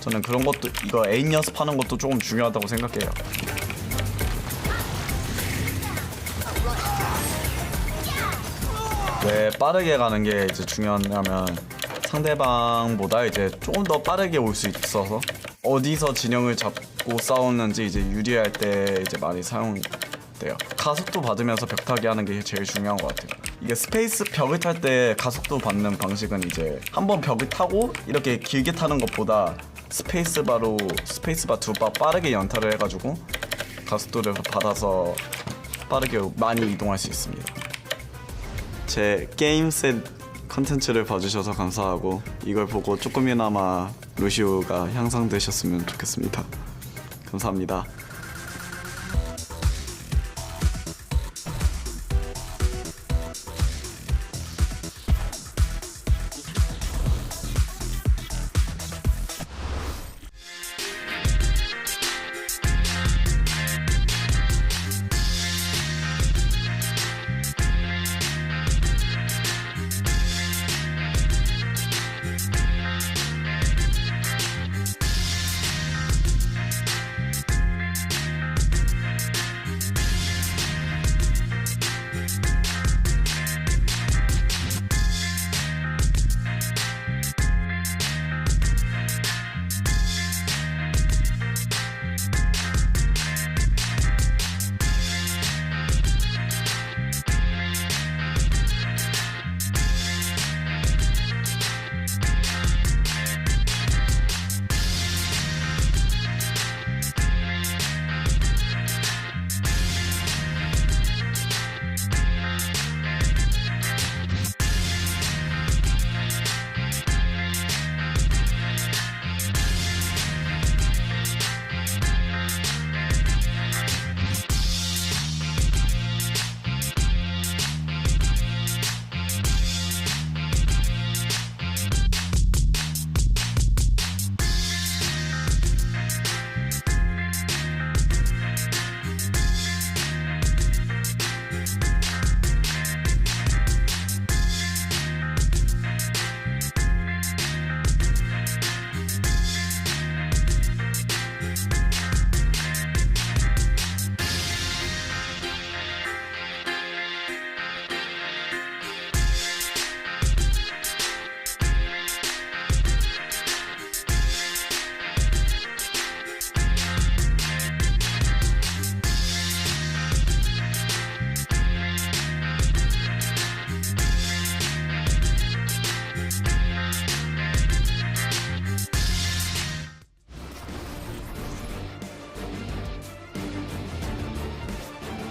[SPEAKER 12] 저는 그런 것도, 이거 에임 연습하는 것도 조금 중요하다고 생각해요. 왜 빠르게 가는 게 이제 중요하냐면 상대방보다 이제 조금 더 빠르게 올 수 있어서 어디서 진영을 잡고 싸우는지 이제 유리할 때 이제 많이 사용돼요. 가속도 받으면서 벽타기 하는 게 제일 중요한 것 같아요. 이게 스페이스 벽을 탈 때 가속도 받는 방식은 이제 한번 벽을 타고 이렇게 길게 타는 것보다 스페이스바 2바 빠르게 연타를 해가지고 가속도를 받아서 빠르게 많이 이동할 수 있습니다. 제 게임셋 컨텐츠를 봐주셔서 감사하고 이걸 보고 조금이나마 루시오가 향상되셨으면 좋겠습니다. 감사합니다.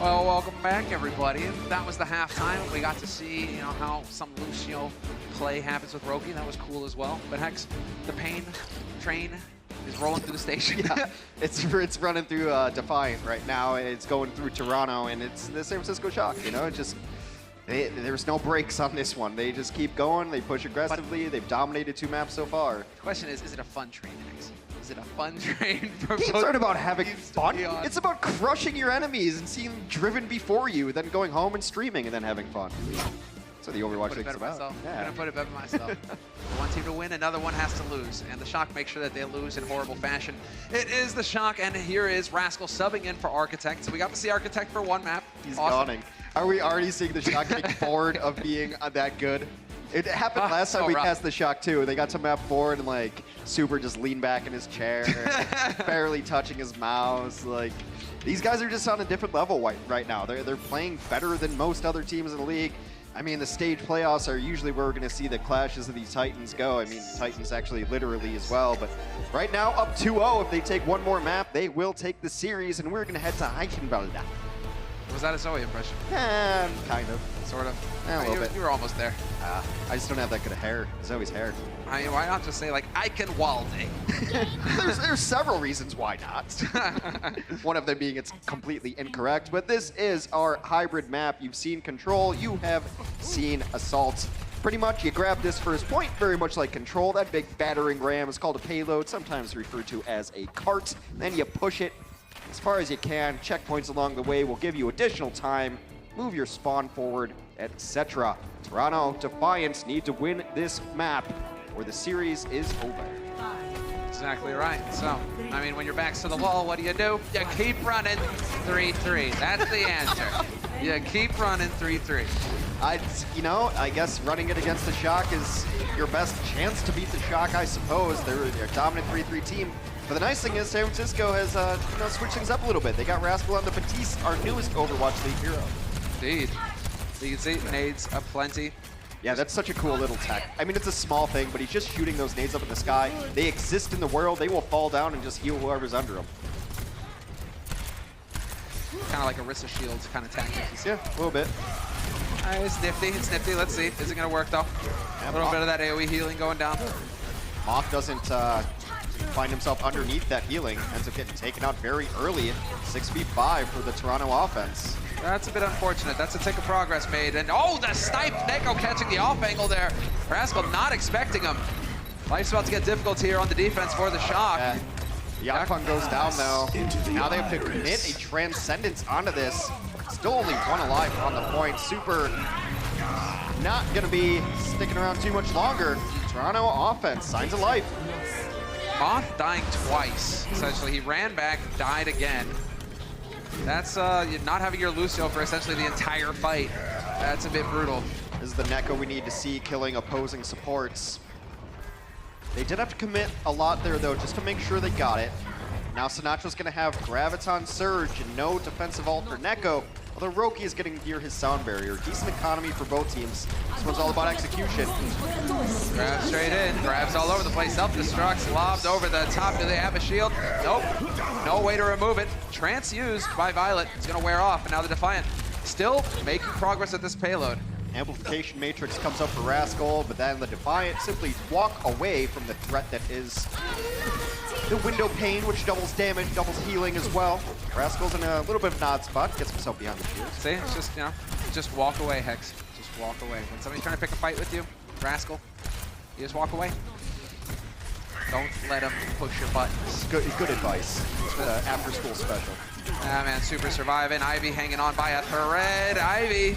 [SPEAKER 1] Well, welcome back, everybody. That was the halftime. We got to see, how some Lucio play happens with Roki. That was cool as well. But Hex, the pain train is rolling through the station.
[SPEAKER 2] Yeah, it's running through Defiant right now, and it's going through Toronto, and it's the San Francisco Shock. It just there's no breaks on this one. They just keep going. They push aggressively. They've dominated 2 maps so far.
[SPEAKER 1] The question is it a fun train, Hex? Is it a fun train for
[SPEAKER 2] Games aren't about having fun.
[SPEAKER 1] on?
[SPEAKER 2] It's about crushing your enemies and seeing them driven before you, then going home and streaming and then having fun. That's what the Overwatch League's about.
[SPEAKER 1] I'm gonna put it better myself. One team to win, another one has to lose, and the Shock make sure that they lose in horrible fashion. It is the Shock, and here is Rascal subbing in for Architect. We got to see Architect for 1 map.
[SPEAKER 2] He's
[SPEAKER 1] Awesome.
[SPEAKER 2] yawning. Are we already seeing the Shock getting bored of being that good? It happened last time we cast the Shock too. They got to map 4 and like Super just leaned back in his chair, barely touching his mouse. Like these guys are just on a different level right now. They're playing better than most other teams in the league. I mean, the stage playoffs are usually where we're going to see the clashes of these Titans go. I mean, Titans actually literally as well. But right now, up 2-0. If they take 1 more map, they will take the series, and we're going to head to Eichenwalde.
[SPEAKER 1] Was that a Zoe impression?
[SPEAKER 2] Kind of.
[SPEAKER 1] Sort of.
[SPEAKER 2] A little bit.
[SPEAKER 1] You were almost there.
[SPEAKER 2] I just don't have that good of hair. Zoe's hair.
[SPEAKER 1] I mean, why not just say, like, Eichenwalde?
[SPEAKER 2] There's several reasons why not. One of them being it's completely incorrect, but this is our hybrid map. You've seen Control, you have seen Assault. Pretty much, you grab this first point, very much like Control. That big battering ram is called a payload, sometimes referred to as a cart. Then you push it as far as you can. Checkpoints along the way will give you additional time. Move your spawn forward, etc. Toronto Defiant need to win this map, or the series is over.
[SPEAKER 1] Exactly right. So, I mean, when your back's to the wall, what do? You keep running 3-3. That's the answer. You keep running 3-3.
[SPEAKER 2] I guess running it against the Shock is your best chance to beat the Shock, I suppose. They're a dominant 3-3 team. But the nice thing is San Francisco has switched things up a little bit. They got Rascal on the Batiste, our newest Overwatch League hero.
[SPEAKER 1] Indeed. So you can see nades aplenty.
[SPEAKER 2] Yeah, that's such a cool little tech. I mean, it's a small thing, but he's just shooting those nades up in the sky. They exist in the world. They will fall down and just heal whoever's under them.
[SPEAKER 1] Kind of like Orisa Shields kind of tactics.
[SPEAKER 2] Yeah, a little bit.
[SPEAKER 1] It's nifty. It's nifty. Let's see. Is it going to work, though? A little bit of that AoE healing going down.
[SPEAKER 2] Moth doesn't find himself underneath that healing. Ends up getting taken out very early. 6v5 for the Toronto offense.
[SPEAKER 1] That's a bit unfortunate. That's a tick of progress made. And oh, the snipe! Neko catching the off angle there. Rascal not expecting him. Life's about to get difficult here on the defense for the Shock.
[SPEAKER 2] The Yakfun goes down though. Now they have to commit a Transcendence onto this. Still only 1 alive on the point. Super not gonna be sticking around too much longer. Toronto offense, signs of life.
[SPEAKER 1] Moth dying twice. Essentially, he ran back, died again. That's not having your Lucio for essentially the entire fight. That's a bit brutal.
[SPEAKER 2] This is the Neko we need to see killing opposing supports. They did have to commit a lot there though, just to make sure they got it. Now Sinatra's gonna have Graviton Surge and no defensive ult for Neko. Although Roki is getting near his sound barrier. Decent economy for both teams. This one's all about execution.
[SPEAKER 1] Grabs straight in, grabs all over the place, self-destructs, lobbed over the top. Do they have a shield? Nope. No way to remove it. Trance used by Violet. It's gonna wear off, and now the Defiant still making progress at this payload.
[SPEAKER 2] Amplification Matrix comes up for Rascal, but then the Defiant simply walk away from the threat that is the window pane, which doubles damage, doubles healing as well. Rascal's in a little bit of an odd spot, gets himself behind the shield.
[SPEAKER 1] See, it's just, just walk away, Hex. Just walk away. When somebody's trying to pick a fight with you, Rascal, you just walk away. Don't let him push your buttons.
[SPEAKER 2] Good advice. It's for the after-school special.
[SPEAKER 1] Ah, man, Super surviving. Ivy hanging on by a thread. Ivy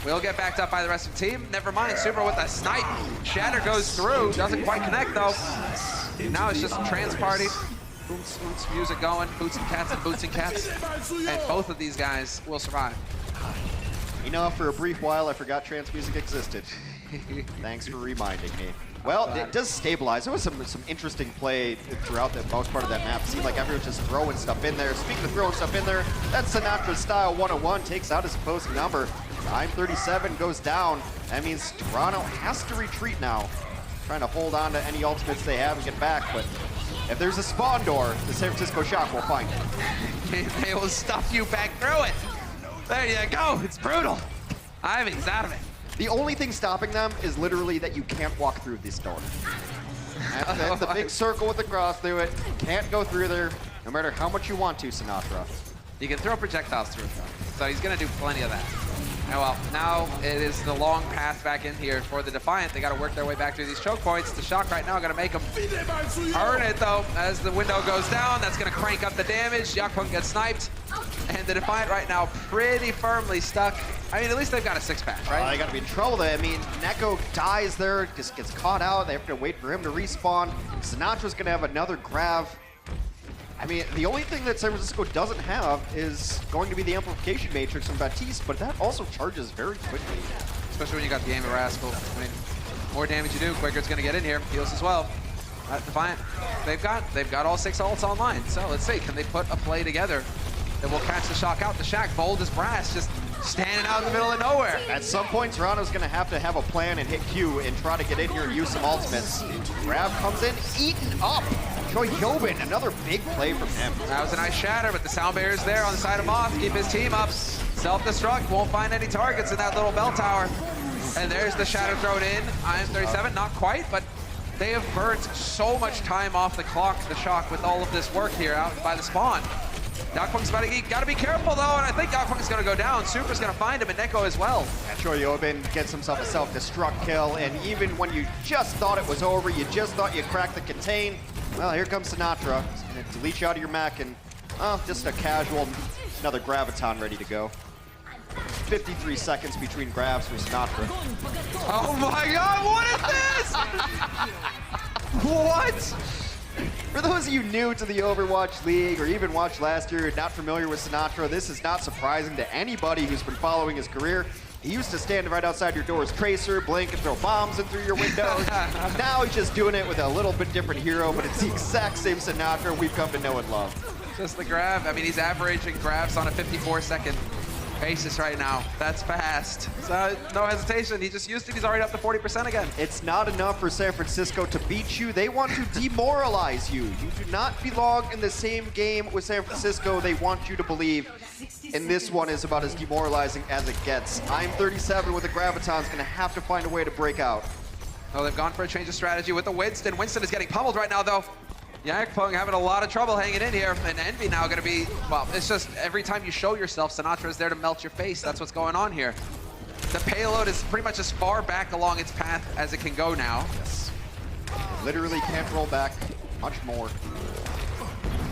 [SPEAKER 1] will get backed up by the rest of the team. Never mind, Super with a snipe. Shatter goes through. Doesn't quite connect, though. Now it's just a trans party. Boots, music going. Boots and cats and boots and cats. And both of these guys will survive.
[SPEAKER 2] For a brief while, I forgot trans music existed. Thanks for reminding me. Well, it does stabilize. There was some interesting play throughout the most part of that map. It seemed like everyone's just throwing stuff in there. Speaking of throwing stuff in there, that Sinatra style 101 takes out his opposing number. Time 37 goes down. That means Toronto has to retreat now. Trying to hold on to any ultimates they have and get back, but if there's a spawn door, the San Francisco Shock will find it.
[SPEAKER 1] They will stuff you back through it. There you go. It's brutal. Ivy's out of it.
[SPEAKER 2] The only thing stopping them is literally that you can't walk through this door. That's the big circle with the cross through it. Can't go through there, no matter how much you want to, Sinatra.
[SPEAKER 1] You can throw projectiles through it, though. So he's going to do plenty of that. Oh, well, now it is the long path back in here for the Defiant. They got to work their way back through these choke points. The Shock right now going to make them earn it, though. As the window goes down, that's going to crank up the damage. Yakpung gets sniped. And the Defiant right now pretty firmly stuck. I mean, at least they've got a 6-pack, right?
[SPEAKER 2] They got to be in trouble there. I mean, Neko dies there, just gets caught out. They have to wait for him to respawn. Sinatra's going to have another grab. I mean, the only thing that San Francisco doesn't have is going to be the Amplification Matrix from Baptiste, but that also charges very quickly.
[SPEAKER 1] Especially when you got the aim of Rascal. I mean, more damage you do, quicker it's going to get in here. Heals as well. Defiant, they've got all 6 ults online. So let's see, can they put a play together that will catch the Shock out? The Shack, bold as brass, just standing out in the middle of nowhere.
[SPEAKER 2] At some point, Toronto's going to have a plan and hit Q and try to get in here and use some ultimates. Grab comes in, eaten up. Troy Yobin, another big play from him.
[SPEAKER 1] That was a nice shatter, but the sound barrier's there on the side of Moth. Keep his team up. Self-destruct, won't find any targets in that little bell tower. And there's the shatter thrown in. IM37, not quite, but they have burnt so much time off the clock, the Shock, with all of this work here out by the spawn. Yakpung's about to got to be careful, though, and I think Yakpung's going to go down. Super's going to find him, and Neko as well.
[SPEAKER 2] And Troy Yobin gets himself a self-destruct kill, and even when you just thought it was over, you just thought you cracked the contain, well, here comes Sinatra. He's going to delete you out of your mech, and just a casual, another Graviton ready to go. 53 seconds between grabs for Sinatra.
[SPEAKER 1] Oh my god, what is this? What?
[SPEAKER 2] For those of you new to the Overwatch League, or even watched last year and not familiar with Sinatra, this is not surprising to anybody who's been following his career. He used to stand right outside your door as Tracer, blink, and throw bombs in through your windows. Now he's just doing it with a little bit different hero, but it's the exact same Sinatra we've come to know and love.
[SPEAKER 1] Just the grab. I mean, he's averaging grabs on a 54-second basis right now. That's fast. So no hesitation. He just used it. He's already up to 40% again.
[SPEAKER 2] It's not enough for San Francisco to beat you. They want to demoralize you. You do not belong in the same game with San Francisco. They want you to believe. And this one is about as demoralizing as it gets. IM37 with the Graviton's going to have to find a way to break out.
[SPEAKER 1] Oh, they've gone for a change of strategy with the Winston. Winston is getting pummeled right now, though. Yakpung having a lot of trouble hanging in here, and Envy now going to be, well, it's just every time you show yourself, Sinatra is there to melt your face. That's what's going on here. The payload is pretty much as far back along its path as it can go now.
[SPEAKER 2] Yes. Literally can't roll back much more.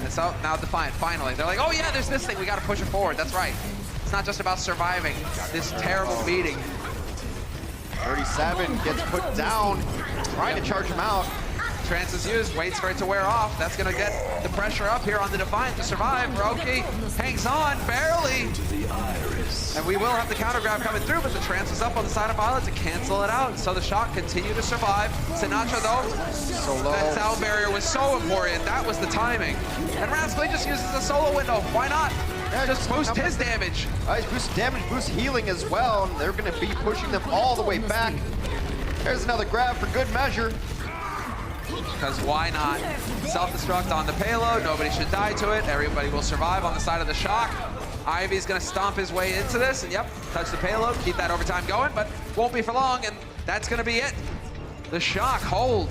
[SPEAKER 1] And so now Defiant, finally. They're like, oh yeah, there's this thing, we got to push it forward. That's right. It's not just about surviving this terrible meeting.
[SPEAKER 2] 37 gets put down, trying to charge him out.
[SPEAKER 1] Trance is used, waits for it to wear off. That's going to get the pressure up here on the Defiant to survive. Roki hangs on, barely. And we will have the counter grab coming through, but the Trance is up on the side of Violet to cancel it out. So the Shock continue to survive. Sinatra, though,
[SPEAKER 2] so low.
[SPEAKER 1] That sound barrier was so important. That was the timing. And Rascal just uses the solo window. Why not? Yeah, just boost his damage.
[SPEAKER 2] He's boosting damage, boost healing as well. And they're going to be pushing them all the way back. There's another grab for good measure.
[SPEAKER 1] Because why not? Self-destruct on the payload. Nobody should die to it. Everybody will survive on the side of the Shock. Ivy's going to stomp his way into this. And yep, touch the payload. Keep that overtime going, but won't be for long. And that's going to be it. The Shock hold.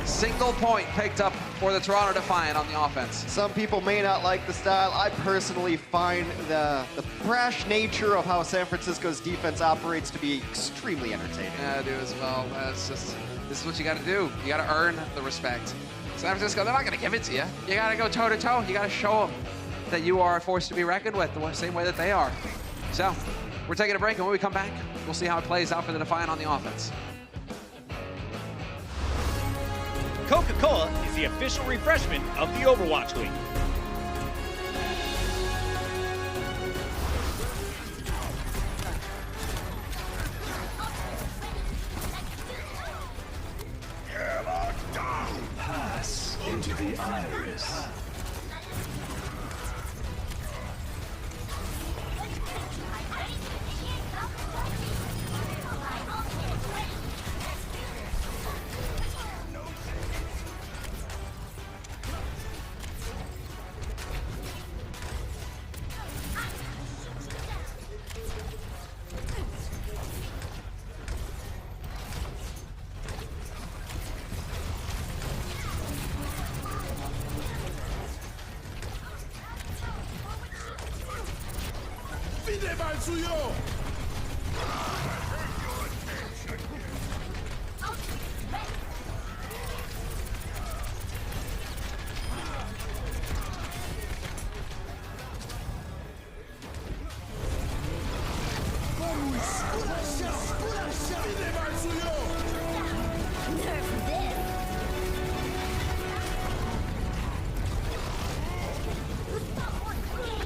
[SPEAKER 1] Single point picked up for the Toronto Defiant on the offense.
[SPEAKER 2] Some people may not like the style. I personally find the brash nature of how San Francisco's defense operates to be extremely entertaining.
[SPEAKER 1] Yeah, I do as well. It's just, this is what you got to do. You got to earn the respect. San Francisco, they're not going to give it to you. You got to go toe-to-toe. You got to show them that you are a force to be reckoned with, the same way that they are. So, we're taking a break, and when we come back, we'll see how it plays out for the Defiant on the offense.
[SPEAKER 3] Coca-Cola is the official refreshment of the Overwatch League.
[SPEAKER 13] Pass into the iris.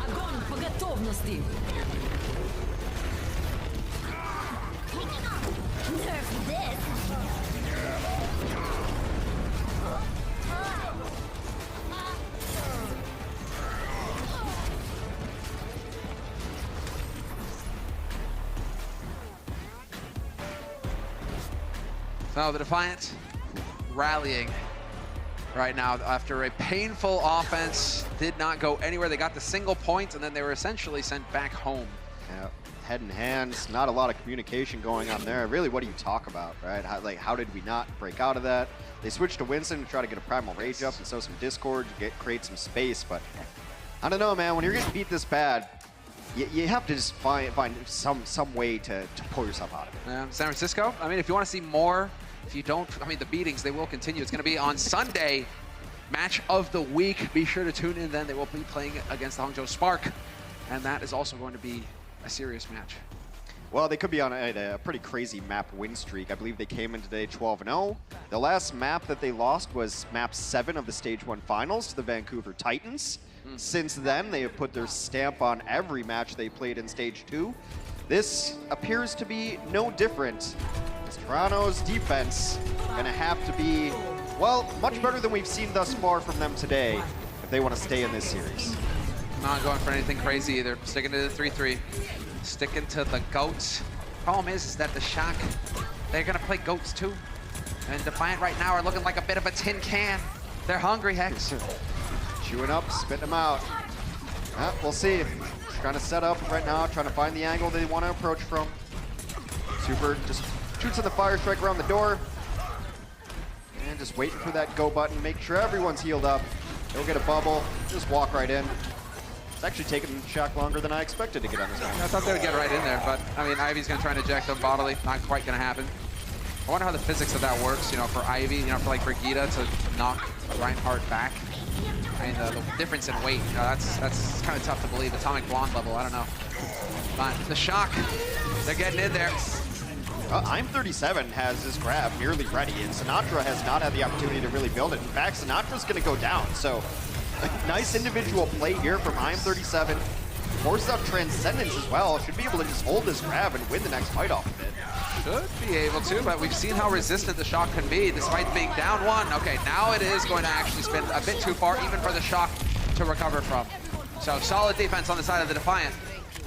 [SPEAKER 5] Огонь по готовности.
[SPEAKER 1] So the Defiant rallying right now after a painful offense. Did not go anywhere. They got the single point and then they were essentially sent back home.
[SPEAKER 2] Yeah, head in hands, not a lot of communication going on there. Really, what do you talk about, right? How did we not break out of that? They switched to Winston to try to get a Primal Rage up and sow some Discord to create some space, but I don't know, man. When you're getting beat this bad, you have to just find some way to pull yourself out of it.
[SPEAKER 1] Yeah, San Francisco, I mean, if you want to see more, if you don't, I mean, the beatings, they will continue. It's going to be on Sunday, match of the week. Be sure to tune in then. They will be playing against the Hangzhou Spark, and that is also going to be a serious match.
[SPEAKER 2] Well, they could be on a pretty crazy map win streak. I believe they came in today 12-0. The last map that they lost was map 7 of the Stage 1 finals to the Vancouver Titans. Since then, they have put their stamp on every match they played in Stage 2. This appears to be no different. Toronto's defense gonna have to be, well, much better than we've seen thus far from them today if they want to stay in this series.
[SPEAKER 1] Not going for anything crazy either. Sticking to the 3-3. Sticking to the goats. Problem is that the Shock, they're gonna play goats too. And Defiant right now are looking like a bit of a tin can. They're hungry, Hex.
[SPEAKER 2] Chewing up, spitting them out. We'll see. Trying to set up right now, trying to find the angle they want to approach from. Super just shoots in the fire strike around the door. And just waiting for that go button, make sure everyone's healed up. They'll get a bubble, just walk right in. It's actually taking Shock longer than I expected to get on this one.
[SPEAKER 1] I thought they would get right in there, but I mean, Ivy's gonna try and eject them bodily. Not quite gonna happen. I wonder how the physics of that works, you know, for Ivy, you know, for like Brigida to knock Reinhardt back. I mean, the difference in weight, you know, that's kind of tough to believe. Atomic Blonde level, I don't know. But the Shock, they're getting in there.
[SPEAKER 2] I'm 37 has this grab nearly ready, and Sinatra has not had the opportunity to really build it. In fact, Sinatra's going to go down, so a nice individual play here from I'm 37. Forces out Transcendence as well. Should be able to just hold this grab and win the next fight off of it.
[SPEAKER 1] Should be able to, but we've seen how resistant the Shock can be despite being down one. Okay, now it is going to actually spin a bit too far even for the Shock to recover from. So solid defense on the side of the Defiant.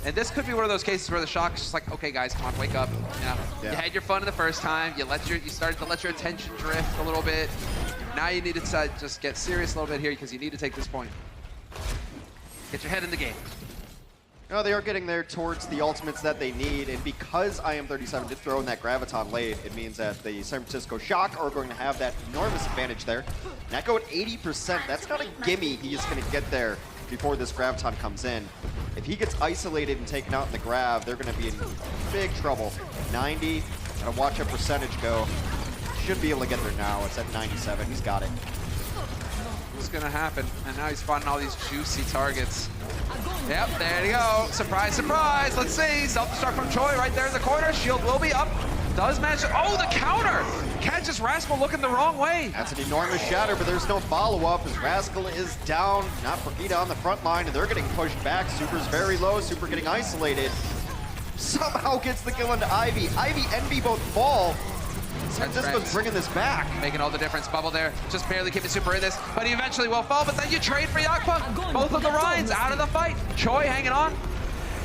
[SPEAKER 1] And this could be one of those cases where the Shock's just like, okay guys, come on, wake up. You know, you had your fun the first time, you started to let your attention drift a little bit. Now you need to just get serious a little bit here because you need to take this point. Get your head in the game.
[SPEAKER 2] No, they are getting there towards the ultimates that they need, and because I am 37 did throw in that Graviton late, it means that the San Francisco Shock are going to have that enormous advantage there. Neko at 80%, that's not a gimme. He's going to get there before this Graviton comes in. If he gets isolated and taken out in the grab, they're going to be in big trouble. 90, gotta watch a percentage go. Should be able to get there now. It's at 97, he's got it.
[SPEAKER 1] What's gonna happen? And now he's finding all these juicy targets. Yep, there you go. Surprise, surprise. Let's see. Self-destruct from Choi right there in the corner. Shield will be up. Does manage to, oh, the counter! Catches Rascal looking the wrong way.
[SPEAKER 2] That's an enormous shatter, but there's no follow-up as Rascal is down. Not Brigida on the front line, and they're getting pushed back. Super's very low. Super getting isolated. Somehow gets the kill into Ivy. Ivy and Envy both fall. San Francisco's bringing this back.
[SPEAKER 1] Making all the difference. Bubble there. Just barely keeping Super in this, but he eventually will fall. But then you trade for Yakpa. Both of the Rhines out of the fight. Choi hanging on.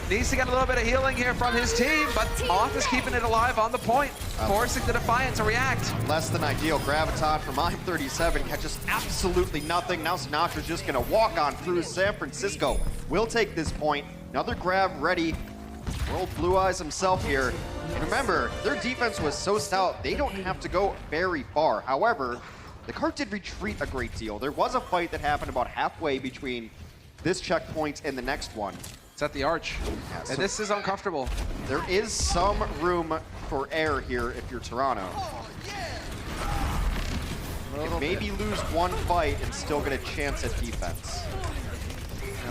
[SPEAKER 1] Needs to get a little bit of healing here from his team, but Moth is keeping it alive on the point, forcing the Defiant to react.
[SPEAKER 2] Less than ideal. Graviton from I'm37 catches absolutely nothing. Now Sinatra's just gonna walk on through. San Francisco will take this point. Another grab ready. World Blue Eyes himself here. And remember, their defense was so stout, they don't have to go very far. However, the cart did retreat a great deal. There was a fight that happened about halfway between this checkpoint and the next one.
[SPEAKER 1] It's at the arch.
[SPEAKER 2] Yeah,
[SPEAKER 1] And this is uncomfortable.
[SPEAKER 2] There is some room for error here if you're Toronto. You can maybe lose one fight and still get a chance at defense.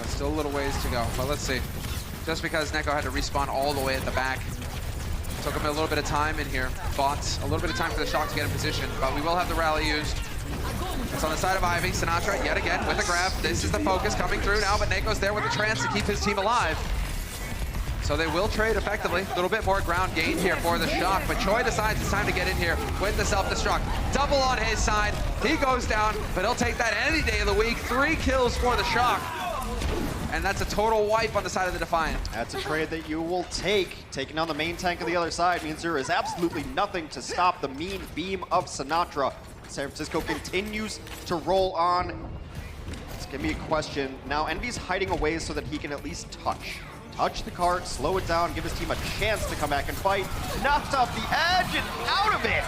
[SPEAKER 1] Still a little ways to go, but let's see. Just because Neko had to respawn all the way at the back, took him a little bit of time in here. Bought a little bit of time for the Shock to get in position, but we will have the rally used. It's on the side of Ivy. Sinatra yet again with a grab. This is the focus coming through now, but Neko's there with the trance to keep his team alive. So they will trade effectively. A little bit more ground gain here for the Shock, but Choi decides it's time to get in here with the self-destruct. Double on his side. He goes down, but he'll take that any day of the week. 3 kills for the Shock. And that's a total wipe on the side of the Defiant.
[SPEAKER 2] That's a trade that you will take. Taking on the main tank on the other side means there is absolutely nothing to stop the mean beam of Sinatra. San Francisco continues to roll on. It's gonna be a question. Now Envy's hiding away so that he can at least touch the cart, slow it down, give his team a chance to come back and fight. Knocked off the edge and out of it.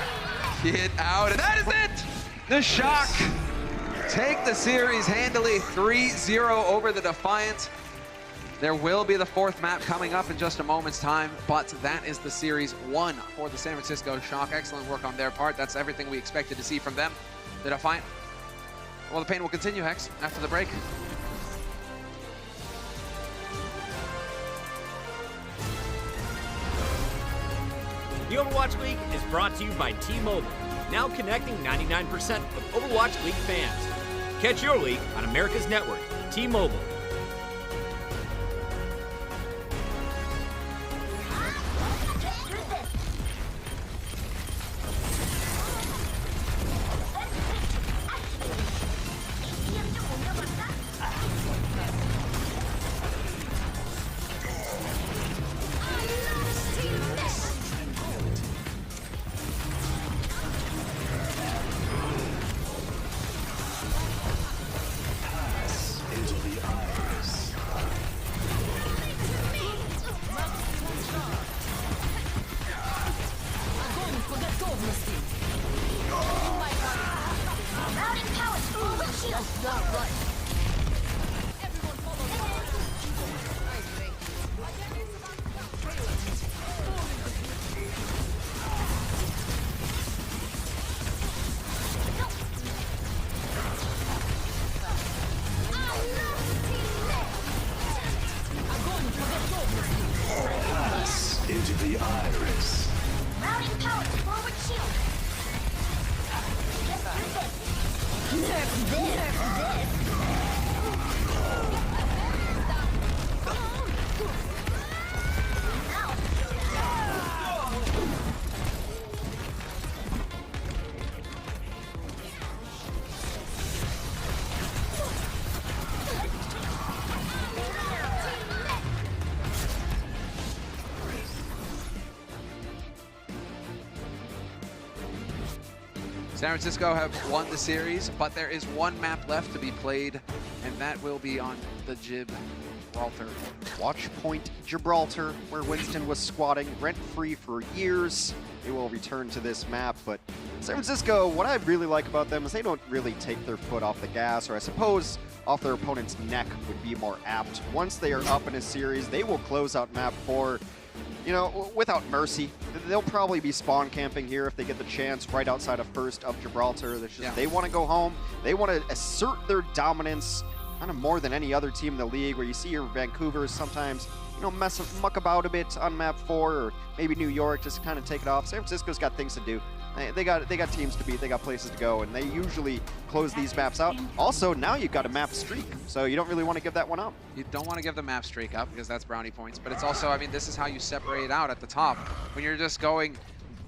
[SPEAKER 1] Get out, and that is it! The Shock take the series handily 3-0 over the Defiant. There will be the 4th map coming up in just a moment's time, but that is the series 1 for the San Francisco Shock. Excellent work on their part. That's everything we expected to see from them. The Defiant. Well, the pain will continue, Hex, after the break.
[SPEAKER 3] The Overwatch League is brought to you by T-Mobile, now connecting 99% of Overwatch League fans. Catch your league on America's network, T-Mobile.
[SPEAKER 13] Into the iris.
[SPEAKER 5] Routing power to forward shield. Nerf this.
[SPEAKER 1] San Francisco have won the series, but there is one map left to be played, and that will be on the Gibraltar.
[SPEAKER 2] Watch Point Gibraltar, where Winston was squatting rent-free for years. They will return to this map, but San Francisco, what I really like about them is they don't really take their foot off the gas, or I suppose off their opponent's neck would be more apt. Once they are up in a series, they will close out map 4, you know, without mercy. They'll probably be spawn camping here if they get the chance right outside of first of Gibraltar. They want to go home. They want to assert their dominance kind of more than any other team in the league, where you see your Vancouvers sometimes, you know, muck about a bit on map 4, or maybe New York just kind of take it off. San Francisco's got things to do. They got teams to beat, they got places to go, and they usually close these maps out. Also, now you've got a map streak, so you don't really want to give that one up.
[SPEAKER 1] You don't want to give the map streak up because that's brownie points, but it's also, I mean, this is how you separate out at the top. When you're just going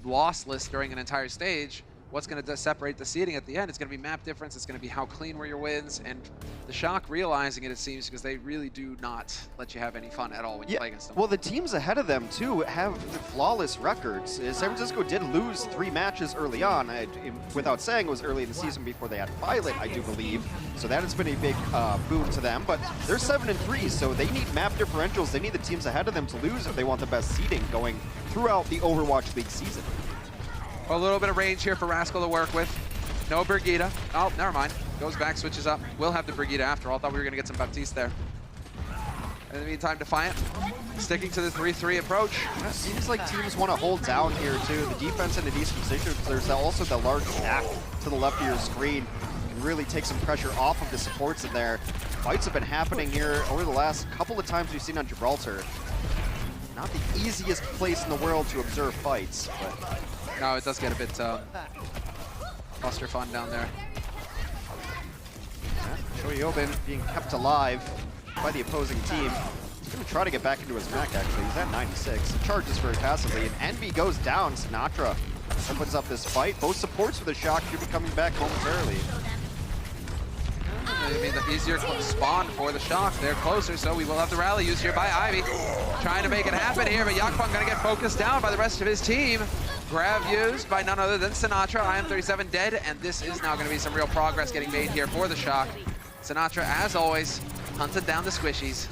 [SPEAKER 1] lossless during an entire stage, what's going to separate the seeding at the end? It's going to be map difference. It's going to be how clean were your wins. And the Shock realizing it seems, because they really do not let you have any fun at all when you play against them.
[SPEAKER 2] Well, the teams ahead of them, too, have flawless records. San Francisco did lose 3 matches early on. Without saying, it was early in the season before they had Violet, I do believe. So that has been a big boon to them. But they're 7-3, so they need map differentials. They need the teams ahead of them to lose if they want the best seeding going throughout the Overwatch League season.
[SPEAKER 1] A little bit of range here for Rascal to work with. No Brigitte. Oh, never mind. Goes back, switches up. We'll have the Brigitte after all. Thought we were going to get some Baptiste there. In the meantime, Defiant sticking to the 3-3 approach.
[SPEAKER 2] It seems like teams want to hold down here too. The defense in a decent position. There's also the large stack to the left of your screen. Can really take some pressure off of the supports in there. Fights have been happening here over the last couple of times we've seen on Gibraltar. Not the easiest place in the world to observe fights, but
[SPEAKER 1] no, it does get a bit cluster fun down there.
[SPEAKER 2] Shoyobin being kept alive by the opposing team. He's going to try to get back into his mech, actually. He's at 96. He charges very passively, and Envy goes down. Sinatra opens up this fight. Both supports for the shock should be coming back momentarily.
[SPEAKER 1] I mean, the easier spawn for the shock. They're closer, so we will have the rally used here by Ivy. Trying to make it happen here, but Yakfang going to get focused down by the rest of his team. Grab used by none other than Sinatra. IM37 dead, and this is now going to be some real progress getting made here for the shock. Sinatra, as always, hunted down the squishies.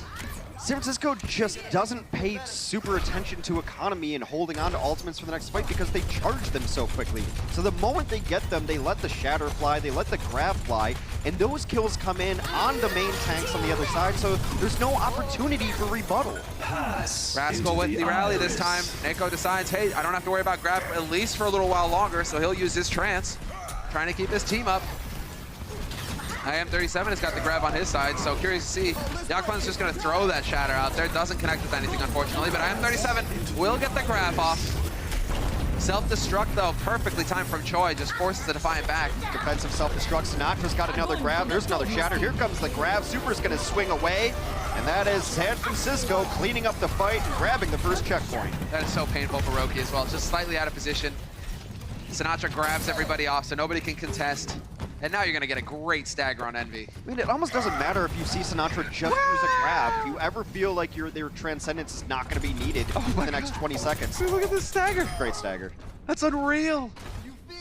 [SPEAKER 2] San Francisco just doesn't pay super attention to economy and holding on to ultimates for the next fight because they charge them so quickly. So the moment they get them, they let the shatter fly, they let the grab fly, and those kills come in on the main tanks on the other side, so there's no opportunity for rebuttal.
[SPEAKER 1] Rascal with the rally this time. Neko decides, hey, I don't have to worry about grab at least for a little while longer, so he'll use his trance, trying to keep his team up. IM37 has got the grab on his side, so curious to see. Yakman's just going to throw that shatter out there. Doesn't connect with anything, unfortunately, but IM37 will get the grab off. Self-destruct, though, perfectly timed from Choi, just forces the Defiant back.
[SPEAKER 2] Defensive self-destruct. Sinatra's got another grab. There's another shatter. Here comes the grab. Super's going to swing away, and that is San Francisco cleaning up the fight and grabbing the first checkpoint.
[SPEAKER 1] That is so painful for Roki as well. Just slightly out of position. Sinatra grabs everybody off, so nobody can contest. And now you're going to get a great stagger on Envy.
[SPEAKER 2] I mean, it almost doesn't matter if you see Sinatra just use a grab. If you ever feel like their transcendence is not going to be needed in the next 20 seconds.
[SPEAKER 1] Look at this stagger.
[SPEAKER 2] Great stagger.
[SPEAKER 1] That's unreal.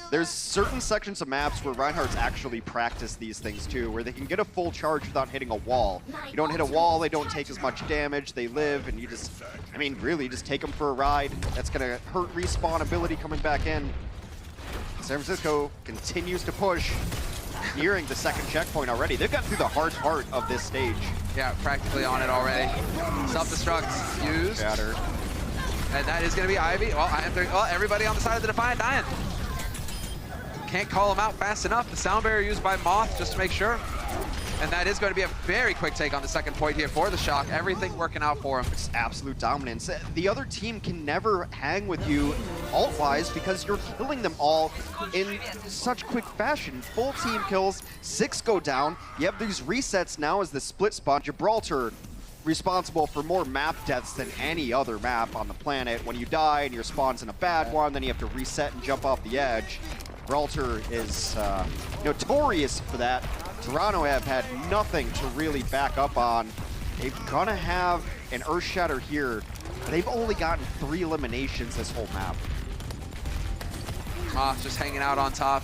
[SPEAKER 2] There's certain sections of maps where Reinhardt's actually practiced these things too, where they can get a full charge without hitting a wall. You don't hit a wall, they don't take as much damage, they live, and you just, I mean, really just take them for a ride. That's going to hurt respawn ability coming back in. San Francisco continues to push, nearing the second checkpoint already. They've gotten through the hard part of this stage.
[SPEAKER 1] Yeah, practically on it already. Self-destruct used.
[SPEAKER 2] Shatter.
[SPEAKER 1] And that is going to be Ivy. Well, everybody on the side of the Defiant dying. Can't call him out fast enough. The sound barrier used by Moth just to make sure. And that is going to be a very quick take on the second point here for the shock. Everything working out for him.
[SPEAKER 2] It's absolute dominance. The other team can never hang with you ult-wise because you're killing them all in such quick fashion. Full team kills, 6 go down. You have these resets now as the split spawn. Gibraltar responsible for more map deaths than any other map on the planet. When you die and your spawn's in a bad one, then you have to reset and jump off the edge. Gibraltar is notorious for that. Toronto have had nothing to really back up on. They're gonna have an Earth Shatter here, but they've only gotten 3 eliminations this whole map.
[SPEAKER 1] Moth just hanging out on top.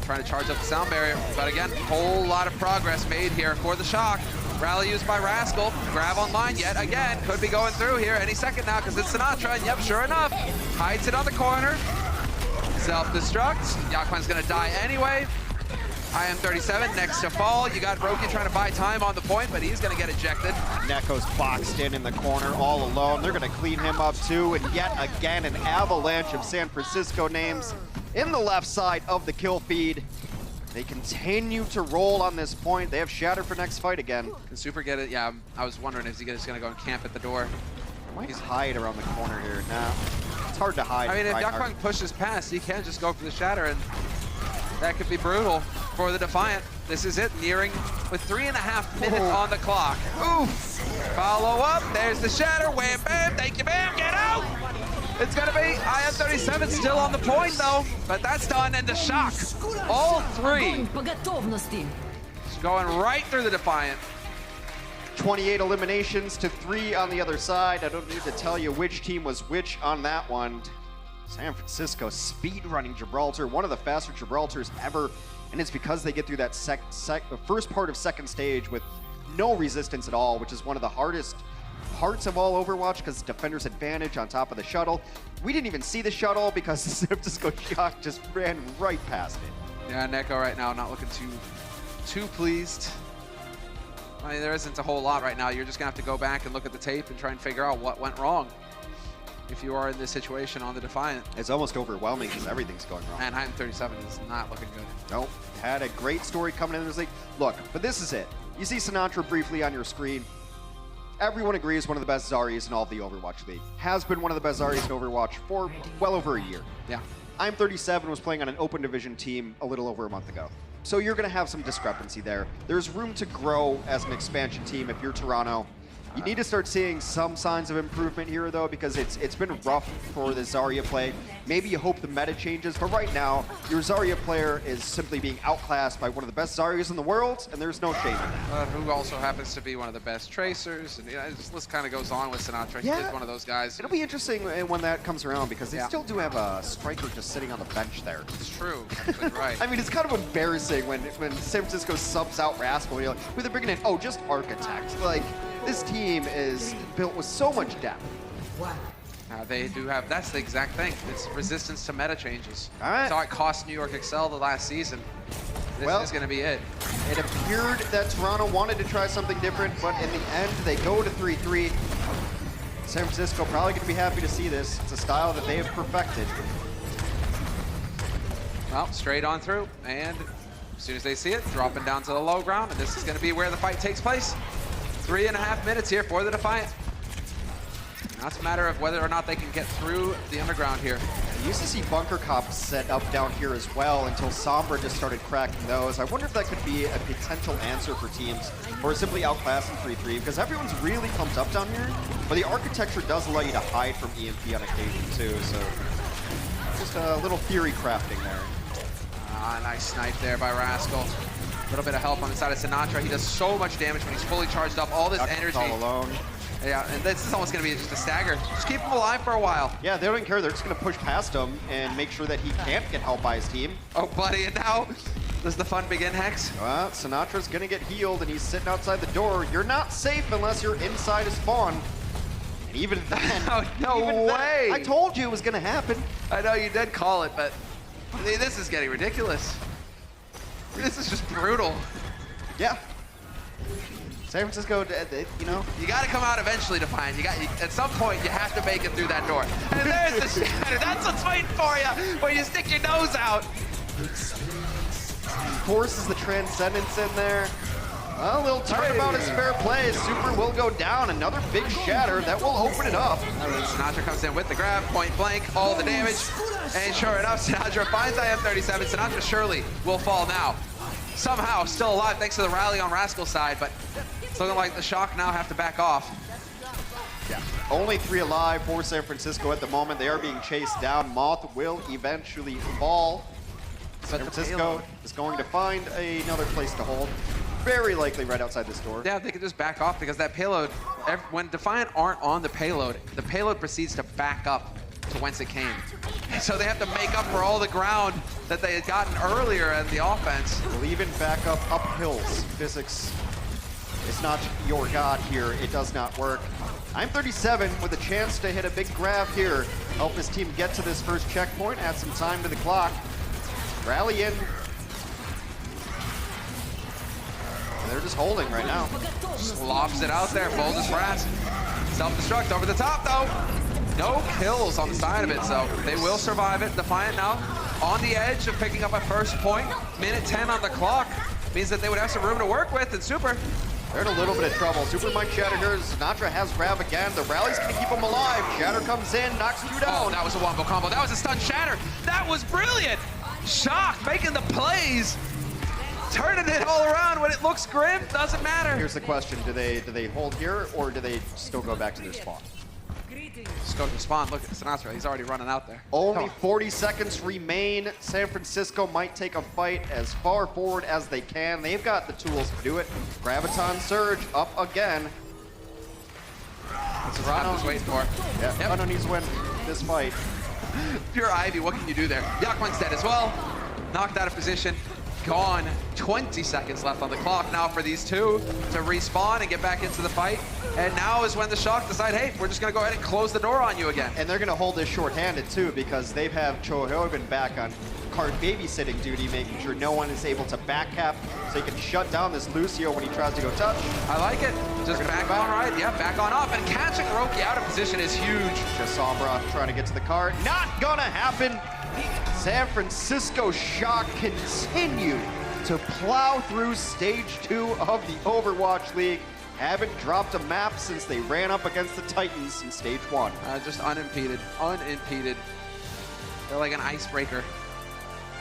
[SPEAKER 1] Trying to charge up the sound barrier, but again, whole lot of progress made here for the shock. Rally used by Rascal. Grab online yet again. Could be going through here any second now because it's Sinatra. And yep, sure enough, hides it on the corner. Self-destruct. Yakman's gonna die anyway. IM37 next to fall. You got Roki trying to buy time on the point, but he's gonna get ejected.
[SPEAKER 2] Neko's boxed in the corner all alone. They're gonna clean him up too, and yet again an avalanche of San Francisco names in the left side of the kill feed. They continue to roll on this point. They have Shatter for next fight again.
[SPEAKER 1] Can Super get it? Yeah, I was wondering if he's just gonna go and camp at the door.
[SPEAKER 2] Might hide around the corner here. Nah, it's hard to hide.
[SPEAKER 1] I mean, if Yakfang pushes past, he can just go for the Shatter, and that could be brutal for the Defiant. This is it, nearing with 3.5 minutes on the clock. Oof! Follow up, there's the Shatter, wham bam, thank you bam, get out! It's gonna be IM37 still on the point though, but that's done, and the shock, all 3. It's going right through the Defiant.
[SPEAKER 2] 28 eliminations to 3 on the other side. I don't need to tell you which team was which on that one. San Francisco speed running Gibraltar, one of the faster Gibraltars ever, and it's because they get through that the first part of second stage with no resistance at all, which is one of the hardest parts of all Overwatch because defender's advantage on top of the shuttle. We didn't even see the shuttle because the San Francisco Shock just ran right past it.
[SPEAKER 1] Yeah, Neko right now not looking too pleased. I mean, there isn't a whole lot right now. You're just gonna have to go back and look at the tape and try and figure out what went wrong if you are in this situation on the Defiant.
[SPEAKER 2] It's almost overwhelming because everything's going wrong.
[SPEAKER 1] And Heighten 37 is not looking good.
[SPEAKER 2] Nope. Had a great story coming in this league. Look, but this is it. You see Sinatra briefly on your screen. Everyone agrees one of the best Zaryas in all of the Overwatch League. Has been one of the best Zaryas in Overwatch for well over a year.
[SPEAKER 1] Yeah.
[SPEAKER 2] I'm 37 was playing on an open division team a little over a month ago. So you're going to have some discrepancy there. There's room to grow as an expansion team if you're Toronto. You need to start seeing some signs of improvement here, though, because it's been rough for the Zarya play. Maybe you hope the meta changes, but right now, your Zarya player is simply being outclassed by one of the best Zaryas in the world, and there's no shame in that.
[SPEAKER 1] Who also happens to be one of the best tracers, and this list kind of goes on with Sinatra.
[SPEAKER 2] Yeah.
[SPEAKER 1] He is one of those guys.
[SPEAKER 2] It'll be interesting when that comes around, because they still do have a striker just sitting on the bench there.
[SPEAKER 1] It's true, actually, right.
[SPEAKER 2] I mean, it's kind of embarrassing when San Francisco subs out Rascal, you're like, who they're bringing in? Oh, just Architect. Like, this team is built with so much depth.
[SPEAKER 1] They do have, that's the exact thing. It's resistance to meta changes.
[SPEAKER 2] All right.
[SPEAKER 1] Saw it cost New York Excel the last season. This is going to be it.
[SPEAKER 2] It appeared that Toronto wanted to try something different, but in the end, they go to 3-3. San Francisco probably going to be happy to see this. It's a style that they have perfected.
[SPEAKER 1] Well, straight on through, and as soon as they see it, dropping down to the low ground, and this is going to be where the fight takes place. 3.5 minutes here for the Defiant. Now it's a matter of whether or not they can get through the underground here.
[SPEAKER 2] I used to see bunker cops set up down here as well until Sombra just started cracking those. I wonder if that could be a potential answer for teams or simply outclassing 3-3 because everyone's really pumped up down here, but the architecture does allow you to hide from EMP on occasion too, so just a little theory crafting there.
[SPEAKER 1] Nice snipe there by Rascal. A little bit of help on the side of Sinatra. He does so much damage when he's fully charged up. All this energy.
[SPEAKER 2] All alone.
[SPEAKER 1] Yeah, and this is almost going to be just a stagger. Just keep him alive for a while.
[SPEAKER 2] Yeah, they don't care. They're just going to push past him and make sure that he can't get help by his team.
[SPEAKER 1] Oh, buddy, and now does the fun begin, Hex?
[SPEAKER 2] Well, Sinatra's going to get healed, and he's sitting outside the door. You're not safe unless you're inside his spawn. And even then,
[SPEAKER 1] no way.
[SPEAKER 2] I told you it was going to happen.
[SPEAKER 1] I know you did call it, but this is getting ridiculous. This is just brutal.
[SPEAKER 2] Yeah. San Francisco, you know.
[SPEAKER 1] You got to come out eventually, Defiant. At some point, you have to make it through that door. And there's the shatter. That's what's waiting for you when you stick your nose out.
[SPEAKER 2] Forces the Transcendence in there. Well, a little turnabout is fair play. Super will go down. Another big shatter that will open it up.
[SPEAKER 1] Sinatra comes in with the grab, point blank, all the damage. And sure enough, Sinatra finds IM-37. Sinatra surely will fall now. Somehow still alive thanks to the rally on Rascal's side, but it's looking like the Shock now have to back off.
[SPEAKER 2] Yeah, only 3 alive for San Francisco at the moment. They are being chased down. Moth will eventually fall. San Francisco is going to find another place to hold. Very likely right outside this door.
[SPEAKER 1] Yeah, they can just back off because that payload, when Defiant aren't on the payload proceeds to back up to whence it came. So they have to make up for all the ground that they had gotten earlier in the offense.
[SPEAKER 2] Well, even back up hills. Physics is not your god here. It does not work. I'm 37 with a chance to hit a big grab here. Help his team get to this first checkpoint, add some time to the clock. Rally in. They're just holding right now.
[SPEAKER 1] Just lobs it out there, bold as brass. Self-destruct over the top though. No kills on the side of it, so they will survive it. Defiant now on the edge of picking up a first point. Minute 10 on the clock means that they would have some room to work with, and Super.
[SPEAKER 2] They're in a little bit of trouble. Super might shatter here. Sinatra has grab again. The rally's gonna keep him alive. Shatter comes in, knocks you down.
[SPEAKER 1] Oh, that was a wombo combo. That was a stun shatter. That was brilliant. Shock making the plays. Turning it all around when it looks grim, doesn't matter.
[SPEAKER 2] Here's the question, do they hold here or do they still go back to their spawn?
[SPEAKER 1] Just go to the spawn, look at Sinatra, he's already running out there.
[SPEAKER 2] Only 40 seconds remain. San Francisco might take a fight as far forward as they can. They've got the tools to do it. Graviton Surge up again.
[SPEAKER 1] That's what Ron was waiting for.
[SPEAKER 2] Yeah, Toronto needs to win this fight.
[SPEAKER 1] Pure Ivy, what can you do there? Yakman's dead as well. Knocked out of position. Gone. 20 seconds left on the clock now for these two to respawn and get back into the fight. And now is when the Shock decide, hey, we're just going to go ahead and close the door on you again.
[SPEAKER 2] And they're going to hold this short-handed, too, because they have Cho Hyobin back on card babysitting duty, making sure no one is able to back cap, so he can shut down this Lucio when he tries to go touch.
[SPEAKER 1] I like it. Just back on right. Yeah, back on up. And catching Roki out of position is huge.
[SPEAKER 2] Sombra trying to get to the card. Not gonna happen. San Francisco Shock continue to plow through stage 2 of the Overwatch League. Haven't dropped a map since they ran up against the Titans in stage 1.
[SPEAKER 1] Just unimpeded. They're like an icebreaker.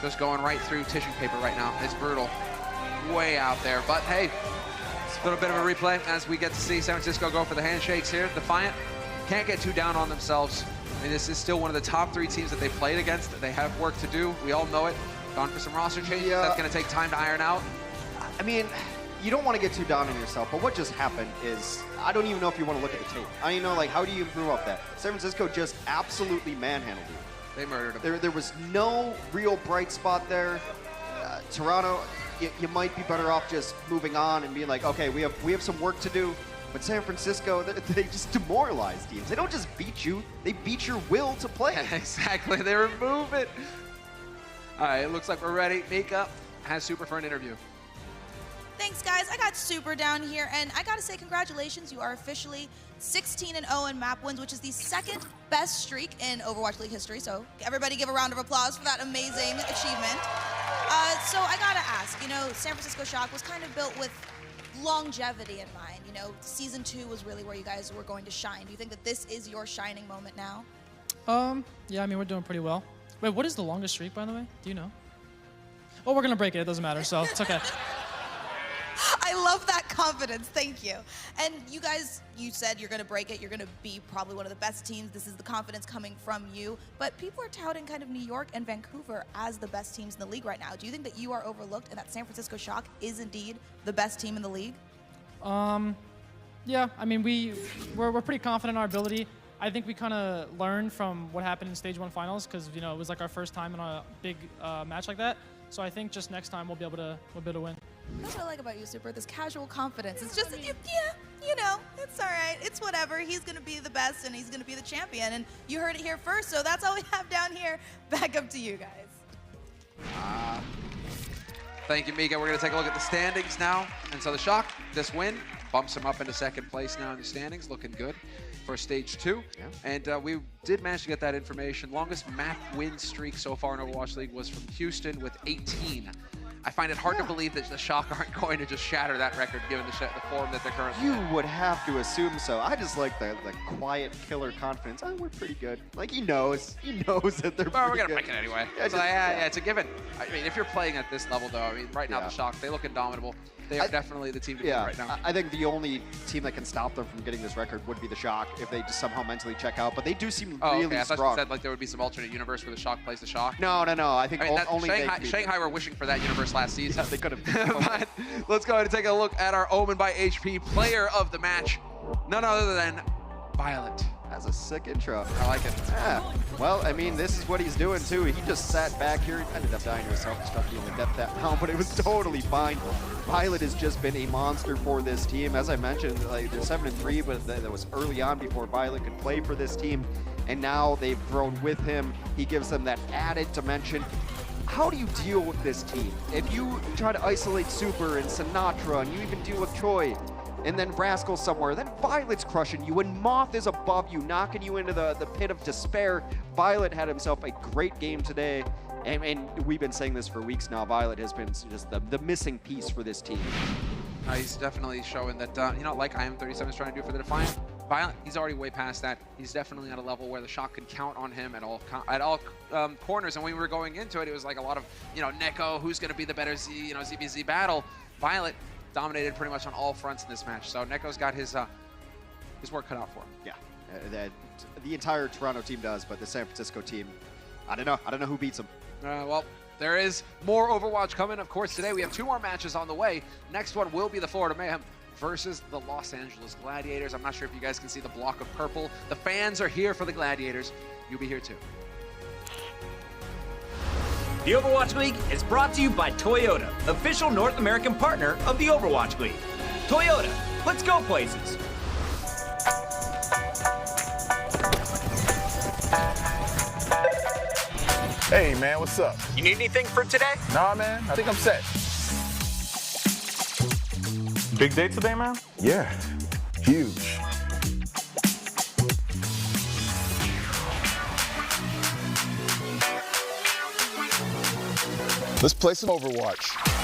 [SPEAKER 1] Just going right through tissue paper right now. It's brutal. Way out there. But hey, it's a little bit of a replay as we get to see San Francisco go for the handshakes here. Defiant can't get too down on themselves. I mean, this is still one of the top 3 teams that they played against. They have work to do. We all know it. Gone for some roster changes.
[SPEAKER 2] Yeah.
[SPEAKER 1] That's going to take time to iron out.
[SPEAKER 2] I mean, you don't want to get too down on yourself, but what just happened is, I don't even know if you want to look at the tape. I mean, like, how do you improve off that? San Francisco just absolutely manhandled you.
[SPEAKER 1] They murdered him.
[SPEAKER 2] There was no real bright spot there. Toronto, you might be better off just moving on and being like, okay, we have some work to do. But San Francisco, they just demoralize teams. They don't just beat you, they beat your will to play.
[SPEAKER 1] Exactly, they remove it. All right, it looks like we're ready. Mika has Super for an interview.
[SPEAKER 14] Thanks, guys. I got Super down here, and I gotta say congratulations. You are officially 16-0 in map wins, which is the 2nd best streak in Overwatch League history. So everybody give a round of applause for that amazing achievement. So I gotta ask, you know, San Francisco Shock was kind of built with longevity in mind. You know, season 2 was really where you guys were going to shine. Do you think that this is your shining moment now?
[SPEAKER 15] Yeah, I mean, we're doing pretty well. Wait, what is the longest streak, by the way? Do you know? Well, we're gonna break it. It doesn't matter, so it's okay.
[SPEAKER 14] I love that confidence. Thank you. And you guys, you said you're going to break it. You're going to be probably one of the best teams. This is the confidence coming from you. But people are touting kind of New York and Vancouver as the best teams in the league right now. Do you think that you are overlooked and that San Francisco Shock is indeed the best team in the league?
[SPEAKER 15] Yeah, I mean, we're pretty confident in our ability. I think we kind of learned from what happened in Stage 1 finals because, you know, it was like our first time in a big match like that. So I think just next time we'll be able to win.
[SPEAKER 14] That's what I like about you, Super, this casual confidence. It's just, yeah, you know, it's all right. It's whatever. He's going to be the best, and he's going to be the champion. And you heard it here first, so that's all we have down here. Back up to you guys.
[SPEAKER 1] Thank you, Mika. We're going to take a look at the standings now. And so the Shock, this win, bumps him up into 2nd place now in the standings. Looking good for Stage 2. Yeah. And we did manage to get that information. Longest map win streak so far in Overwatch League was from Houston with 18. I find it hard to believe that the Shock aren't going to just shatter that record given the form that they're currently in.
[SPEAKER 2] You would have to assume so. I just like the quiet killer confidence. Oh, we're pretty good. Like, he knows that they're
[SPEAKER 1] well, we're
[SPEAKER 2] going to
[SPEAKER 1] break it anyway. Yeah, yeah, it's a given. I mean, if you're playing at this level, though, I mean, right now the Shock, they look indomitable. They are definitely the team to beat right now.
[SPEAKER 2] I think the only team that can stop them from getting this record would be the Shock if they just somehow mentally check out. But they do seem really
[SPEAKER 1] okay. I thought
[SPEAKER 2] strong.
[SPEAKER 1] you said like there would be some alternate universe where the Shock plays the Shock.
[SPEAKER 2] No. I think only
[SPEAKER 1] Shanghai were wishing for that universe last season.
[SPEAKER 2] Yeah, they could have.
[SPEAKER 1] But let's go ahead and take a look at our Omen by HP player of the match. None other than Violet.
[SPEAKER 2] That's a sick intro.
[SPEAKER 1] I like it.
[SPEAKER 2] Yeah. Well, I mean, this is what he's doing, too. He just sat back here. He ended up dying to a self-destruct deal in depth that round, but it was totally fine. Violet has just been a monster for this team. As I mentioned, like, they're 7-3, but that was early on before Violet could play for this team. And now they've grown with him. He gives them that added dimension. How do you deal with this team? If you try to isolate Super and Sinatra, and you even deal with Choi, and then Rascal somewhere, then Violet's crushing you, and Moth is above you, knocking you into the pit of despair. Violet had himself a great game today, and we've been saying this for weeks now. Violet has been just the missing piece for this team.
[SPEAKER 1] He's definitely showing that, you know, like IM37 is trying to do for the Defiant. Violet, he's already way past that. He's definitely at a level where the Shock can count on him at all corners. And when we were going into it, it was like a lot of, you know, Neko, who's going to be the better ZBZ battle. Violet dominated pretty much on all fronts in this match. So Neko's got his work cut out for him.
[SPEAKER 2] Yeah, the entire Toronto team does, but the San Francisco team, I don't know who beats them.
[SPEAKER 1] Well, there is more Overwatch coming. Of course, today we have 2 more matches on the way. Next one will be the Florida Mayhem versus the Los Angeles Gladiators. I'm not sure if you guys can see the block of purple. The fans are here for the Gladiators. You'll be here too.
[SPEAKER 3] The Overwatch League is brought to you by Toyota, official North American partner of the Overwatch League. Toyota, let's go places.
[SPEAKER 16] Hey, man, what's up?
[SPEAKER 3] You need anything for today?
[SPEAKER 16] Nah, man, I think I'm set.
[SPEAKER 11] Big day today, man?
[SPEAKER 16] Yeah, huge. Let's play some Overwatch.